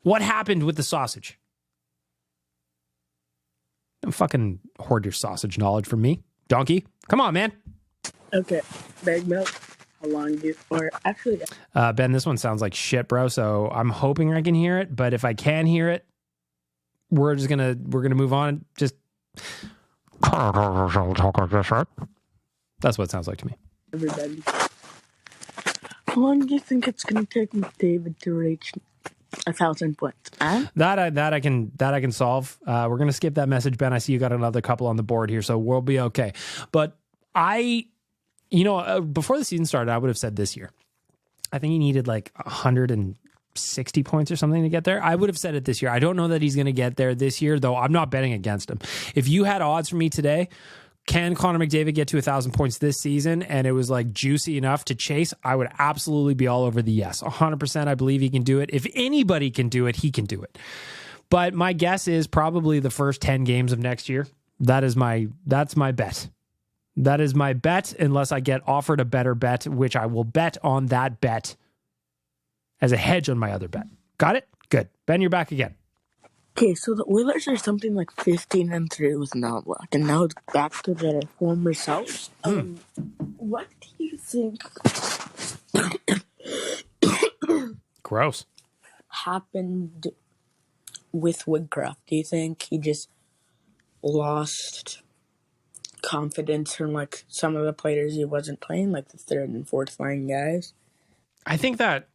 What happened with the sausage? Don't fucking hoard your sausage knowledge from me, Donkey. Come on, man. Okay, bag milk. How long do you, or actually, Ben, this one sounds like shit, bro. So I'm hoping I can hear it. But if I can hear it, we're gonna move on. Just that's what it sounds like to me. everybody. How long do you think it's going to take David to reach 1,000 points? Huh? That I can solve. We're gonna skip that message, Ben. I see you got another couple on the board here, so we'll be okay. But before the season started, I would have said this year. I think he needed like 160 points or something to get there. I would have said it this year. I don't know that he's going to get there this year, though. I'm not betting against him. If you had odds for me today, can Connor McDavid get to 1,000 points this season, and it was like juicy enough to chase, I would absolutely be all over the yes. 100%. I believe he can do it. If anybody can do it, he can do it. But my guess is probably the first 10 games of next year. That's my bet. That is my bet, unless I get offered a better bet, which I will bet on that bet as a hedge on my other bet. Got it? Good. Ben, you're back again. Okay, so the Oilers are something like 15-3 with Knobloch, and now it's back to their former selves. What do you think Gross happened with Woodcroft? Do you think he just lost confidence from like some of the players he wasn't playing, like the third and fourth line guys? I think that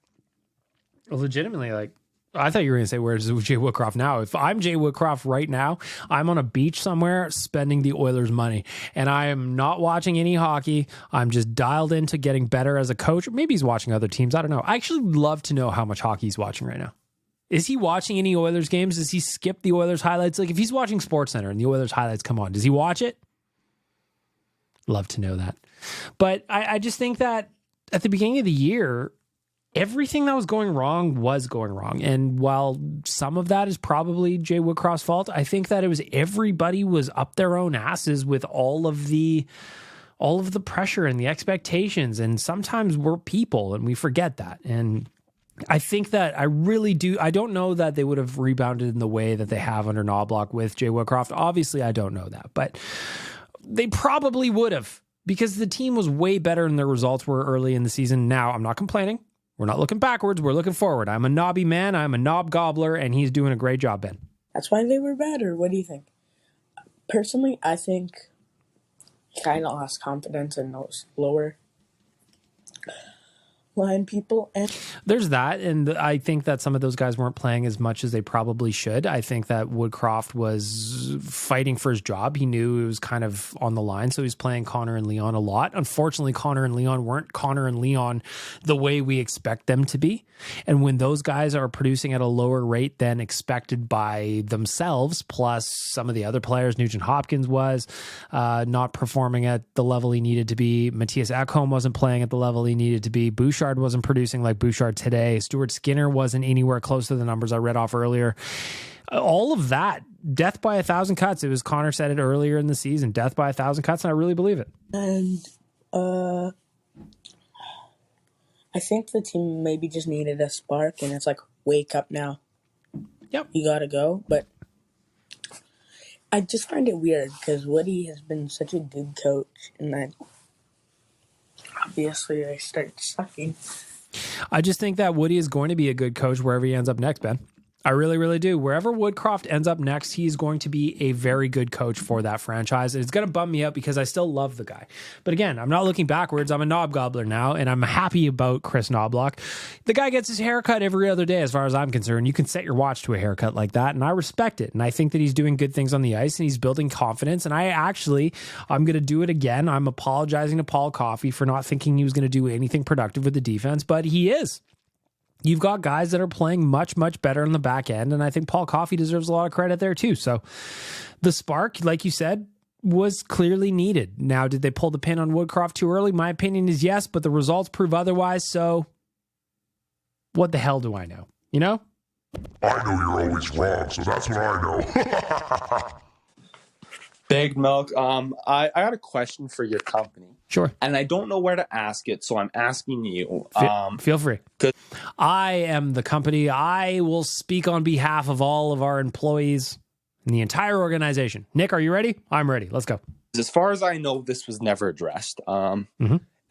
legitimately, like, I thought you were going to say, where's Jay Woodcroft now? If I'm Jay Woodcroft right now, I'm on a beach somewhere spending the Oilers' money, and I am not watching any hockey. I'm just dialed into getting better as a coach. Maybe he's watching other teams. I don't know. I actually would love to know how much hockey he's watching right now. Is he watching any Oilers games? Does he skip the Oilers highlights? Like, if he's watching SportsCenter and the Oilers highlights come on, does he watch it? Love to know that. But I just think that at the beginning of the year, everything that was going wrong. And while some of that is probably Jay Woodcroft's fault, I think that it was everybody was up their own asses with all of the pressure and the expectations. And sometimes we're people and we forget that. And I think that I don't know that they would have rebounded in the way that they have under Knobloch with Jay Woodcroft. Obviously, I don't know that, but they probably would have, because the team was way better than their results were early in the season. Now, I'm not complaining. We're not looking backwards. We're looking forward. I'm a knobby man. I'm a knob gobbler, and he's doing a great job, Ben. That's why they were better. What do you think? Personally, I think he kind of lost confidence in those lower line people. And there's that, and I think that some of those guys weren't playing as much as they probably should. I think that Woodcroft was fighting for his job. He knew it was kind of on the line, so he's playing Connor and Leon a lot. Unfortunately, Connor and Leon weren't Connor and Leon the way we expect them to be. And when those guys are producing at a lower rate than expected by themselves, plus some of the other players, Nugent Hopkins was not performing at the level he needed to be. Matthias Ekholm wasn't playing at the level he needed to be. Bouchard wasn't producing like Bouchard today. Stuart Skinner wasn't anywhere close to the numbers I read off earlier. All of that, death by 1,000 cuts. It was Connor said it earlier in the season, death by 1,000 cuts, and I really believe it. And I think the team maybe just needed a spark, and it's like, wake up now. Yep. You gotta go. But I just find it weird because Woody has been such a good coach, and that obviously they start sucking. I just think that Woody is going to be a good coach wherever he ends up next, Ben. I really, really do. Wherever Woodcroft ends up next, he's going to be a very good coach for that franchise. And it's going to bum me out because I still love the guy. But again, I'm not looking backwards. I'm a knob gobbler now, and I'm happy about Chris Knobloch. The guy gets his haircut every other day, as far as I'm concerned. You can set your watch to a haircut like that, and I respect it. And I think that he's doing good things on the ice, and he's building confidence. And I'm going to do it again. I'm apologizing to Paul Coffey for not thinking he was going to do anything productive with the defense, but he is. You've got guys that are playing much, much better on the back end, and I think Paul Coffey deserves a lot of credit there too. So the spark, like you said, was clearly needed. Now, did they pull the pin on Woodcroft too early? My opinion is yes, but the results prove otherwise, so what the hell do I know? You know? I know you're always wrong, so that's what I know. Big Milk, I got a question for your company. Sure. And I don't know where to ask it, so I'm asking you. Feel free. I am the company. I will speak on behalf of all of our employees and the entire organization. Nick, are you ready? I'm ready. Let's go. As far as I know, this was never addressed. And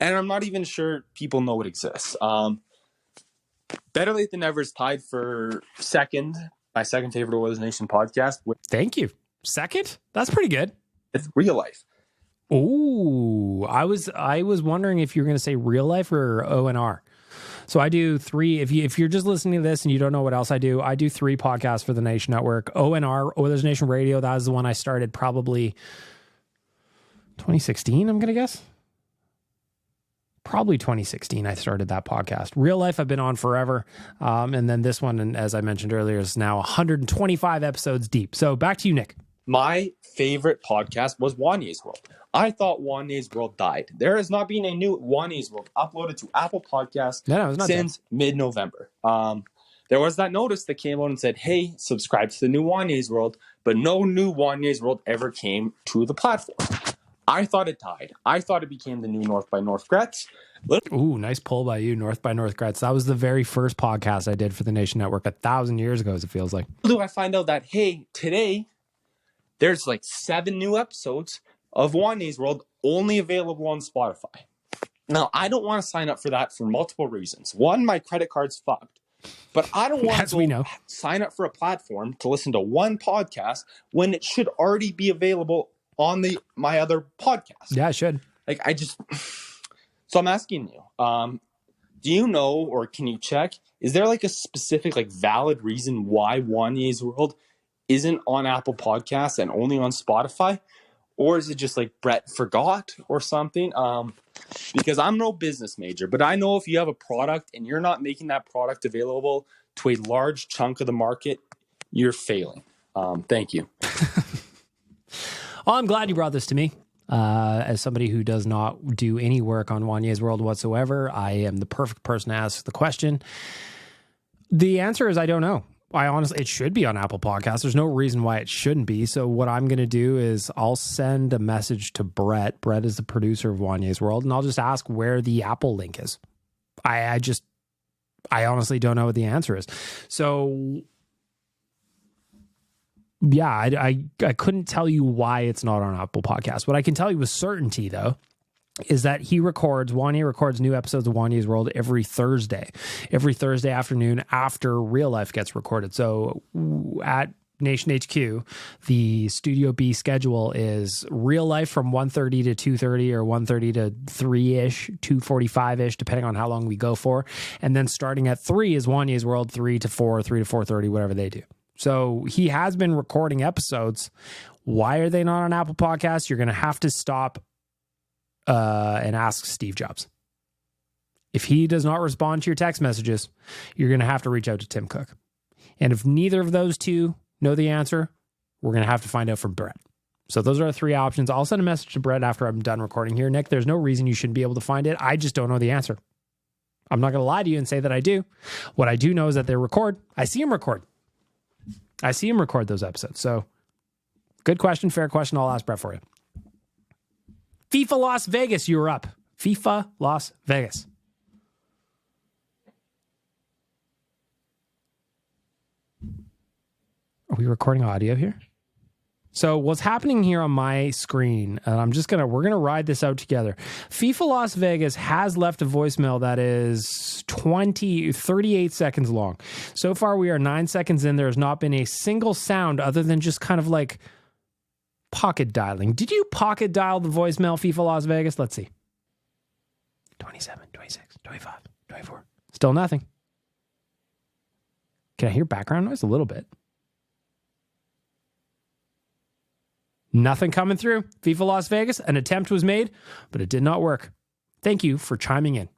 I'm not even sure people know it exists. Better Late Than Never is tied for second. My second favorite Oilers Nation podcast. Thank you. Second? That's pretty good. It's Real Life. Oh, I was wondering if you were going to say Real Life or ONR. So I do 3. If you're just listening to this and you don't know what else I do 3 podcasts for the Nation Network. ONR, Oilers Nation Radio, that was the one I started probably 2016, I'm going to guess. Probably 2016 I started that podcast. Real Life I've been on forever. And then this one, and as I mentioned earlier, is now 125 episodes deep. So back to you, Nick. My favorite podcast was Wanye's World. I thought Wanye's World died. There has not been a new Wanye's World uploaded to Apple Podcasts since mid-November. There was that notice that came out and said, hey, subscribe to the new Wanye's World, but no new Wanye's World ever came to the platform. I thought it died. I thought it became the new North by Northgretz. Ooh, nice pull by you, North by Northgretz. That was the very first podcast I did for the Nation Network 1,000 years ago, as it feels like. Do I find out that, hey, today there's like 7 new episodes of Wanye's World only available on Spotify. Now, I don't want to sign up for that for multiple reasons. One, my credit card's fucked. But I don't want to sign up for a platform to listen to one podcast when it should already be available on my other podcast. Yeah, it should. So I'm asking you, do you know, or can you check, is there like a specific, like valid reason why Wanye's World isn't on Apple Podcasts and only on Spotify? Or is it just like Brett forgot or something? Because I'm no business major, but I know if you have a product and you're not making that product available to a large chunk of the market, you're failing. Thank you. Well, I'm glad you brought this to me. As somebody who does not do any work on Wanye's World whatsoever, I am the perfect person to ask the question. The answer is I don't know. It should be on Apple Podcasts. There's no reason why it shouldn't be. So what I'm going to do is I'll send a message to Brett. Brett is the producer of Wanye's World, and I'll just ask where the Apple link is. I honestly don't know what the answer is. So yeah, I couldn't tell you why it's not on Apple Podcasts. What I can tell you with certainty, though, is that Wanye records new episodes of Wanye's World every Thursday afternoon after Real Life gets recorded. So at Nation HQ, the Studio B schedule is Real Life from 1:30 to 2:30 or 1:30 to 3-ish, 2:45-ish, depending on how long we go for. And then starting at 3 is Wanye's World, 3 to 4, 3 to 4:30, whatever they do. So he has been recording episodes. Why are they not on Apple Podcasts? You're going to have to stop and ask Steve Jobs. If he does not respond to your text messages, you're going to have to reach out to Tim Cook. And if neither of those two know the answer, we're going to have to find out from Brett. So those are our 3 options. I'll send a message to Brett after I'm done recording here. Nick, there's no reason you shouldn't be able to find it. I just don't know the answer. I'm not going to lie to you and say that I do. What I do know is that they record. I see them record those episodes. So good question, fair question. I'll ask Brett for you. FIFA Las Vegas, you're up. FIFA Las Vegas. Are we recording audio here? So what's happening here on my screen, and we're going to ride this out together. FIFA Las Vegas has left a voicemail that is 38 seconds long. So far, we are 9 seconds in. There has not been a single sound other than just kind of like pocket dialing. Did you pocket dial the voicemail, FIFA Las Vegas? Let's see. 27, 26, 25, 24. Still nothing. Can I hear background noise? A little bit. Nothing coming through. FIFA Las Vegas, an attempt was made, but it did not work. Thank you for chiming in.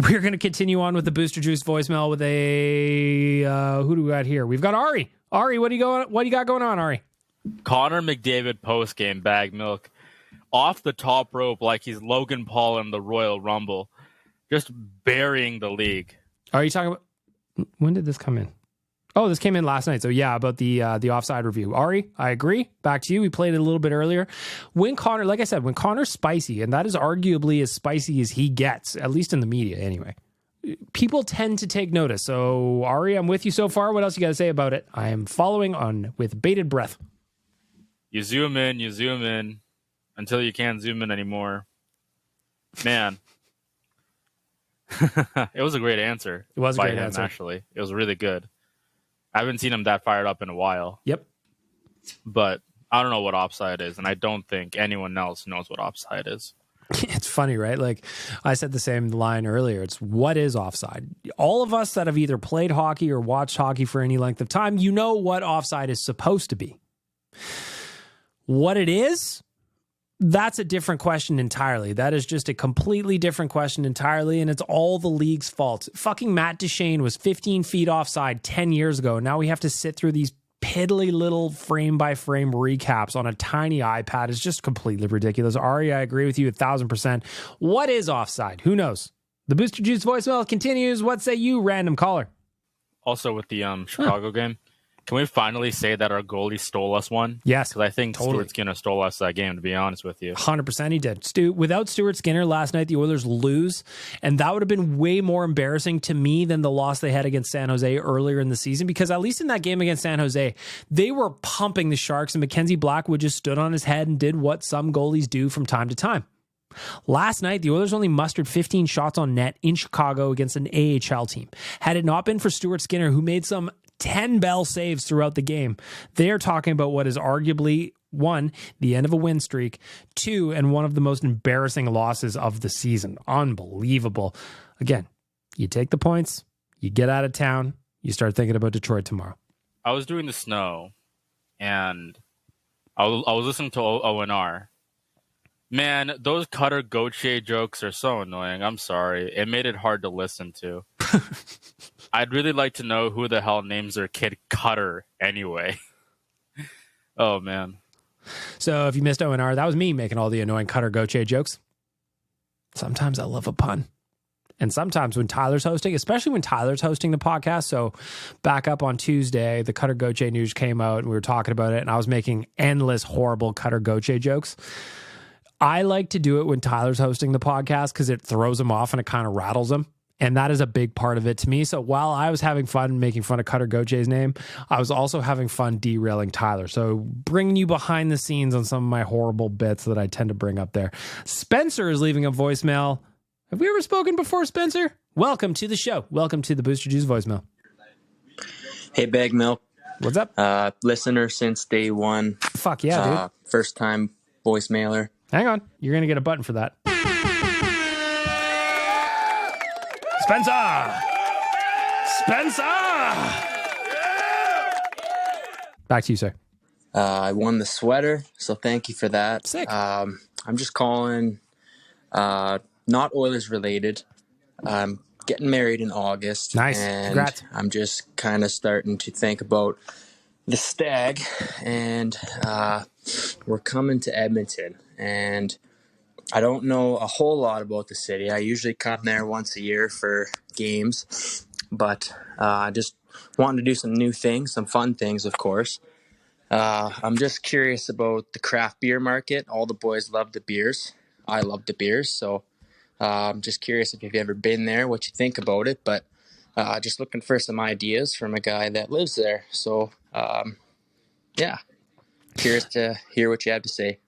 We're going to continue on with the Booster Juice voicemail with who do we got here? We've got Ari. Ari, what do you got going on, Ari? Connor McDavid postgame bag milk off the top rope like he's Logan Paul in the Royal Rumble, just burying the league. Are you talking about when did this come in? Oh, this came in last night. So yeah, about the offside review. Ari, I agree. Back to you. We played it a little bit earlier. When Connor, like I said, when Connor's spicy, and that is arguably as spicy as he gets, at least in the media anyway, people tend to take notice. So Ari, I'm with you so far. What else you got to say about it? I am following on with bated breath. You zoom in until you can't zoom in anymore. Man. It was a great answer. It was a great answer. Actually. It was really good. I haven't seen him that fired up in a while. Yep. But I don't know what offside is, and I don't think anyone else knows what offside is. It's funny, right? Like I said the same line earlier. It's what is offside? All of us that have either played hockey or watched hockey for any length of time, you know what offside is supposed to be. What it is, that's a different question entirely. That is just a completely different question entirely, and it's all the league's fault. Fucking Matt Duchene was 15 feet offside 10 years ago. Now we have to sit through these piddly little frame-by-frame recaps on a tiny iPad. It's just completely ridiculous. Ari, I agree with you 1,000%. What is offside? Who knows? The Booster Juice voicemail continues. What say you, random caller? Also with the Chicago game, can we finally say that our goalie stole us one? Yes. Because I think totally. Stuart Skinner stole us that game, to be honest with you. 100% he did. Without Stuart Skinner last night, the Oilers lose, and that would have been way more embarrassing to me than the loss they had against San Jose earlier in the season, because at least in that game against San Jose, they were pumping the Sharks, and Mackenzie Blackwood just stood on his head and did what some goalies do from time to time. Last night, the Oilers only mustered 15 shots on net in Chicago against an AHL team. Had it not been for Stuart Skinner, who made some 10 bell saves throughout the game, they are talking about what is arguably, one, the end of a win streak, two, and one of the most embarrassing losses of the season. Unbelievable. Again, you take the points, you get out of town, you start thinking about Detroit tomorrow. I was doing the snow, and I was listening to ONR. Man, those Cutter Gauthier jokes are so annoying. I'm sorry. It made it hard to listen to. I'd really like to know who the hell names their kid Cutter anyway. Oh, man. So if you missed ONR, that was me making all the annoying Cutter Gauthier jokes. Sometimes I love a pun. And sometimes when Tyler's hosting, especially when Tyler's hosting the podcast, so back up on Tuesday, the Cutter Gauthier news came out and we were talking about it, and I was making endless, horrible Cutter Gauthier jokes. I like to do it when Tyler's hosting the podcast because it throws him off and it kind of rattles him. And that is a big part of it to me. So while I was having fun making fun of Cutter Gauthier's name, I was also having fun derailing Tyler. So bringing you behind the scenes on some of my horrible bits that I tend to bring up there. Spencer is leaving a voicemail. Have we ever spoken before, Spencer? Welcome to the show. Welcome to the Booster Juice voicemail. Hey, Bag Milk. What's up? Listener since day one. Fuck yeah, dude. First time voicemailer. Hang on. You're going to get a button for that. Spencer! Back to you, sir. I won the sweater, so thank you for that. Sick. I'm just calling, not Oilers related. I'm getting married in August. Nice. And Congrats. I'm just kind of starting to think about the stag, and we're coming to Edmonton, and I don't know a whole lot about the city. I usually come there once a year for games, but I just wanting to do some new things, some fun things, of course. I'm just curious about the craft beer market. All the boys love the beers. I love the beers, so I'm just curious if you've ever been there, what you think about it, but just looking for some ideas from a guy that lives there. So, yeah. Curious to hear what you have to say.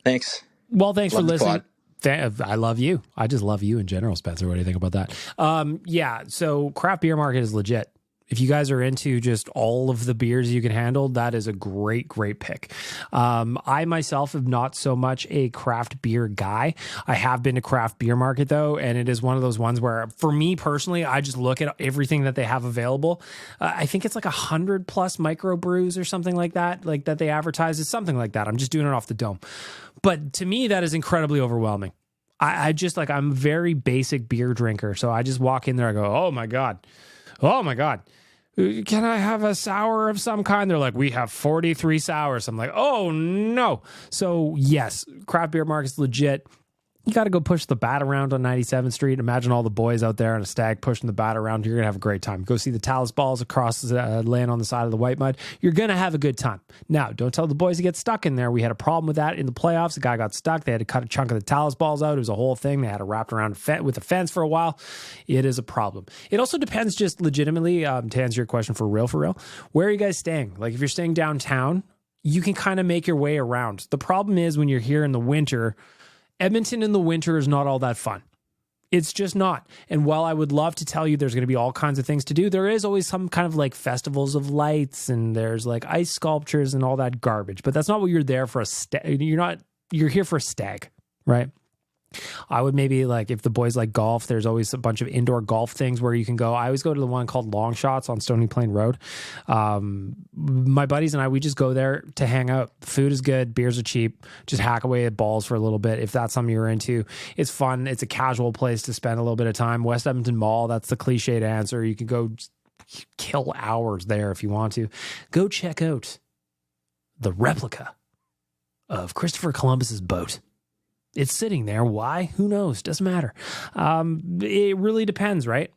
Thanks. Well, thanks Love for the listening. pod. I love you. I just love you in general, Spencer. What do you think about that? Yeah, so craft beer market is legit. If you guys are into just all of the beers you can handle, that is a great pick. I myself am not so much a craft beer guy. I have been to craft beer market though, and it is one of those ones where, for me personally, I just look at everything that they have available. I think it's like 100 plus microbrews or something like that they advertise. It's something like that. I'm just doing it off the dome. But to me, that is incredibly overwhelming. I just I'm a very basic beer drinker. So I just walk in there, I go, oh my God. Can I have a sour of some kind? They're like, we have 43 sours. I'm like, oh no. So yes, craft beer market's legit. You got to go push the bat around on 97th Street. Imagine all the boys out there on a stag pushing the bat around. You're going to have a great time. Go see the Talus balls across laying on the side of the white mud. You're going to have a good time. Now, don't tell the boys to get stuck in there. We had a problem with that in the playoffs. The guy got stuck. They had to cut a chunk of the Talus balls out. It was a whole thing. They had to wrap around with a fence for a while. It is a problem. It also depends, just legitimately, to answer your question for real, where are you guys staying? Like if you're staying downtown, you can kind of make your way around. The problem is when you're here in the winter, Edmonton in the winter is not all that fun. It's just not. And while I would love to tell you there's going to be all kinds of things to do, there is always some kind of festivals of lights and there's ice sculptures and all that garbage. But that's not what you're there for. You're here for a stag, right? I would maybe if the boys like golf, there's always a bunch of indoor golf things where you can go. I always go to the one called Long Shots on Stony Plain Road. My buddies and I, we just go there to hang out. The food is good. Beers are cheap. Just hack away at balls for a little bit. If that's something you're into, it's fun. It's a casual place to spend a little bit of time. West Edmonton Mall, that's the cliched answer. You can go kill hours there if you want to. Go check out the replica of Christopher Columbus's boat. It's sitting there. Why? Who knows? Doesn't matter. It really depends, right?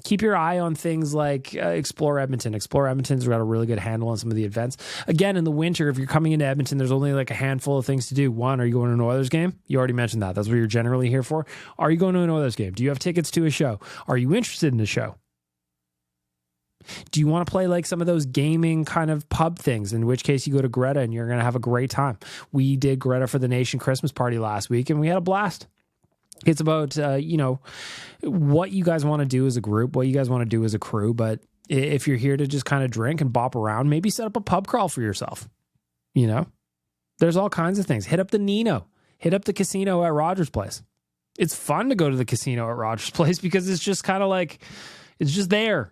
Keep your eye on things like Explore Edmonton. Explore Edmonton's got a really good handle on some of the events. Again, in the winter, if you're coming into Edmonton, there's only a handful of things to do. One, are you going to an Oilers game? You already mentioned that. That's what you're generally here for. Are you going to an Oilers game? Do you have tickets to a show? Are you interested in the show? Do you want to play some of those gaming kind of pub things? In which case you go to Greta and you're going to have a great time. We did Greta for the Nation Christmas party last week and we had a blast. It's about, what you guys want to do as a group, what you guys want to do as a crew. But if you're here to just kind of drink and bop around, maybe set up a pub crawl for yourself. There's all kinds of things. Hit up the Nino, hit up the casino at Rogers Place. It's fun to go to the casino at Rogers Place because it's just kind of it's just there.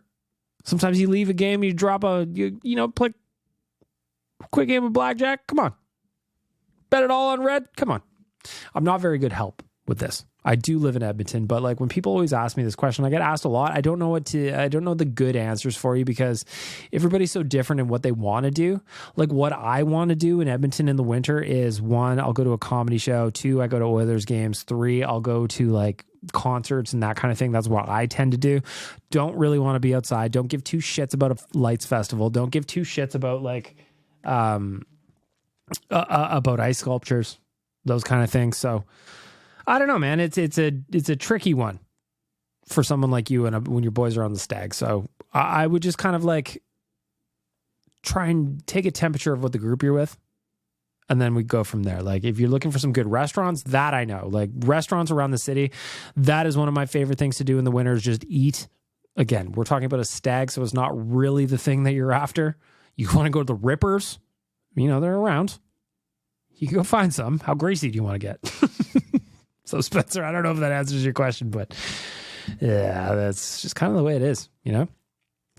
Sometimes you leave a game, you drop play a quick game of blackjack. Come on. Bet it all on red. Come on. I'm not very good help with this. I do live in Edmonton, but when people always ask me this question, I get asked a lot. I don't know the good answers for you because everybody's so different in what they want to do. What I want to do in Edmonton in the winter is 1, I'll go to a comedy show. 2, I go to Oilers games. 3, I'll go to concerts and that kind of thing. That's what I tend to do. Don't really want to be outside. Don't give 2 shits about a lights festival. Don't give 2 shits about about ice sculptures, those kind of things. So I don't know, man. It's a tricky one for someone like you and when your boys are on the stag. So I would just kind of try and take a temperature of what the group you're with. And then we go from there. If you're looking for some good restaurants, that I know. Restaurants around the city, that is one of my favorite things to do in the winter is just eat. Again, we're talking about a stag, so it's not really the thing that you're after. You want to go to the Rippers. They're around. You can go find some. How greasy do you want to get? So, Spencer, I don't know if that answers your question, but yeah, that's just kind of the way it is,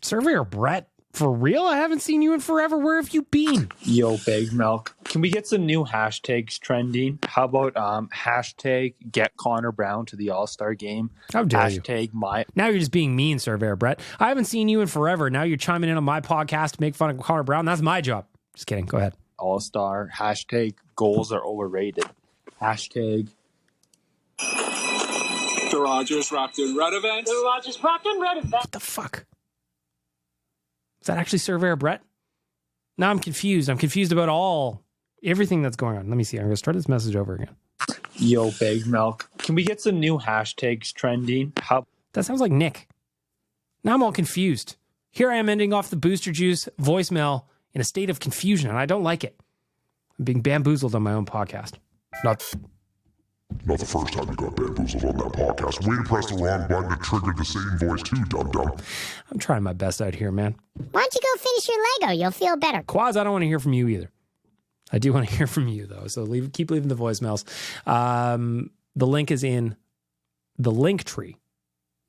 Surveyor Brett. For real? I haven't seen you in forever. Where have you been? Yo, Big Milk. Can we get some new hashtags trending? How about hashtag get Connor Brown to the All-Star game? How dare hashtag you? Now you're just being mean, Surveyor Brett. I haven't seen you in forever. Now you're chiming in on my podcast to make fun of Connor Brown. That's my job. Just kidding. Go ahead. All-Star. Hashtag goals are overrated. Hashtag the Rogers Rocked in Red event. The Rogers Rocked in Red event. What the fuck? Is that actually Surveyor Brett? Now I'm confused. I'm confused about everything that's going on. Let me see. I'm going to start this message over again. Yo, Big Milk. Can we get some new hashtags trending? That sounds like Nick. Now I'm all confused. Here I am ending off the Booster Juice voicemail in a state of confusion, and I don't like it. I'm being bamboozled on my own podcast. Not the first time you got bamboozled on that podcast. Way to press the wrong button to trigger the same voice too, dum-dum. I'm trying my best out here, man. Why don't you go finish your Lego? You'll feel better. Quaz, I don't want to hear from you either. I do want to hear from you, though. So keep leaving the voicemails. The link is in the link tree.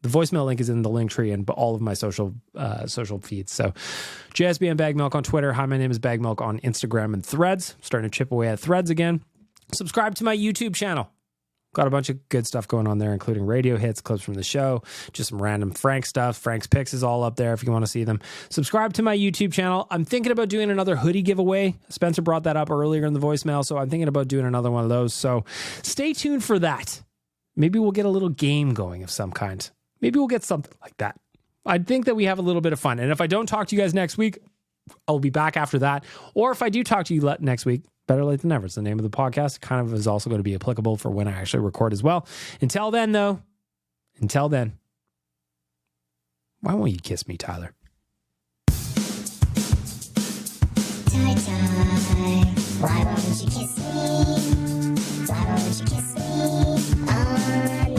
The voicemail link is in the link tree and all of my social feeds. So JSBN Bag Milk on Twitter. Hi, my name is Bag Milk on Instagram and Threads. Starting to chip away at Threads again. Subscribe to my YouTube channel. Got a bunch of good stuff going on there, including radio hits, clips from the show, just some random Frank stuff. Frank's picks is all up there if you want to see them. Subscribe to my YouTube channel. I'm thinking about doing another hoodie giveaway. Spencer brought that up earlier in the voicemail, so I'm thinking about doing another one of those. So stay tuned for that. Maybe we'll get a little game going of some kind. Maybe we'll get something like that. I think that we have a little bit of fun. And if I don't talk to you guys next week, I'll be back after that. Or if I do talk to you next week, Better Late Than Never is the name of the podcast. It kind of is also going to be applicable for when I actually record as well. Until then, though, why won't you kiss me, Tyler? Why won't you kiss me? Why won't you kiss me?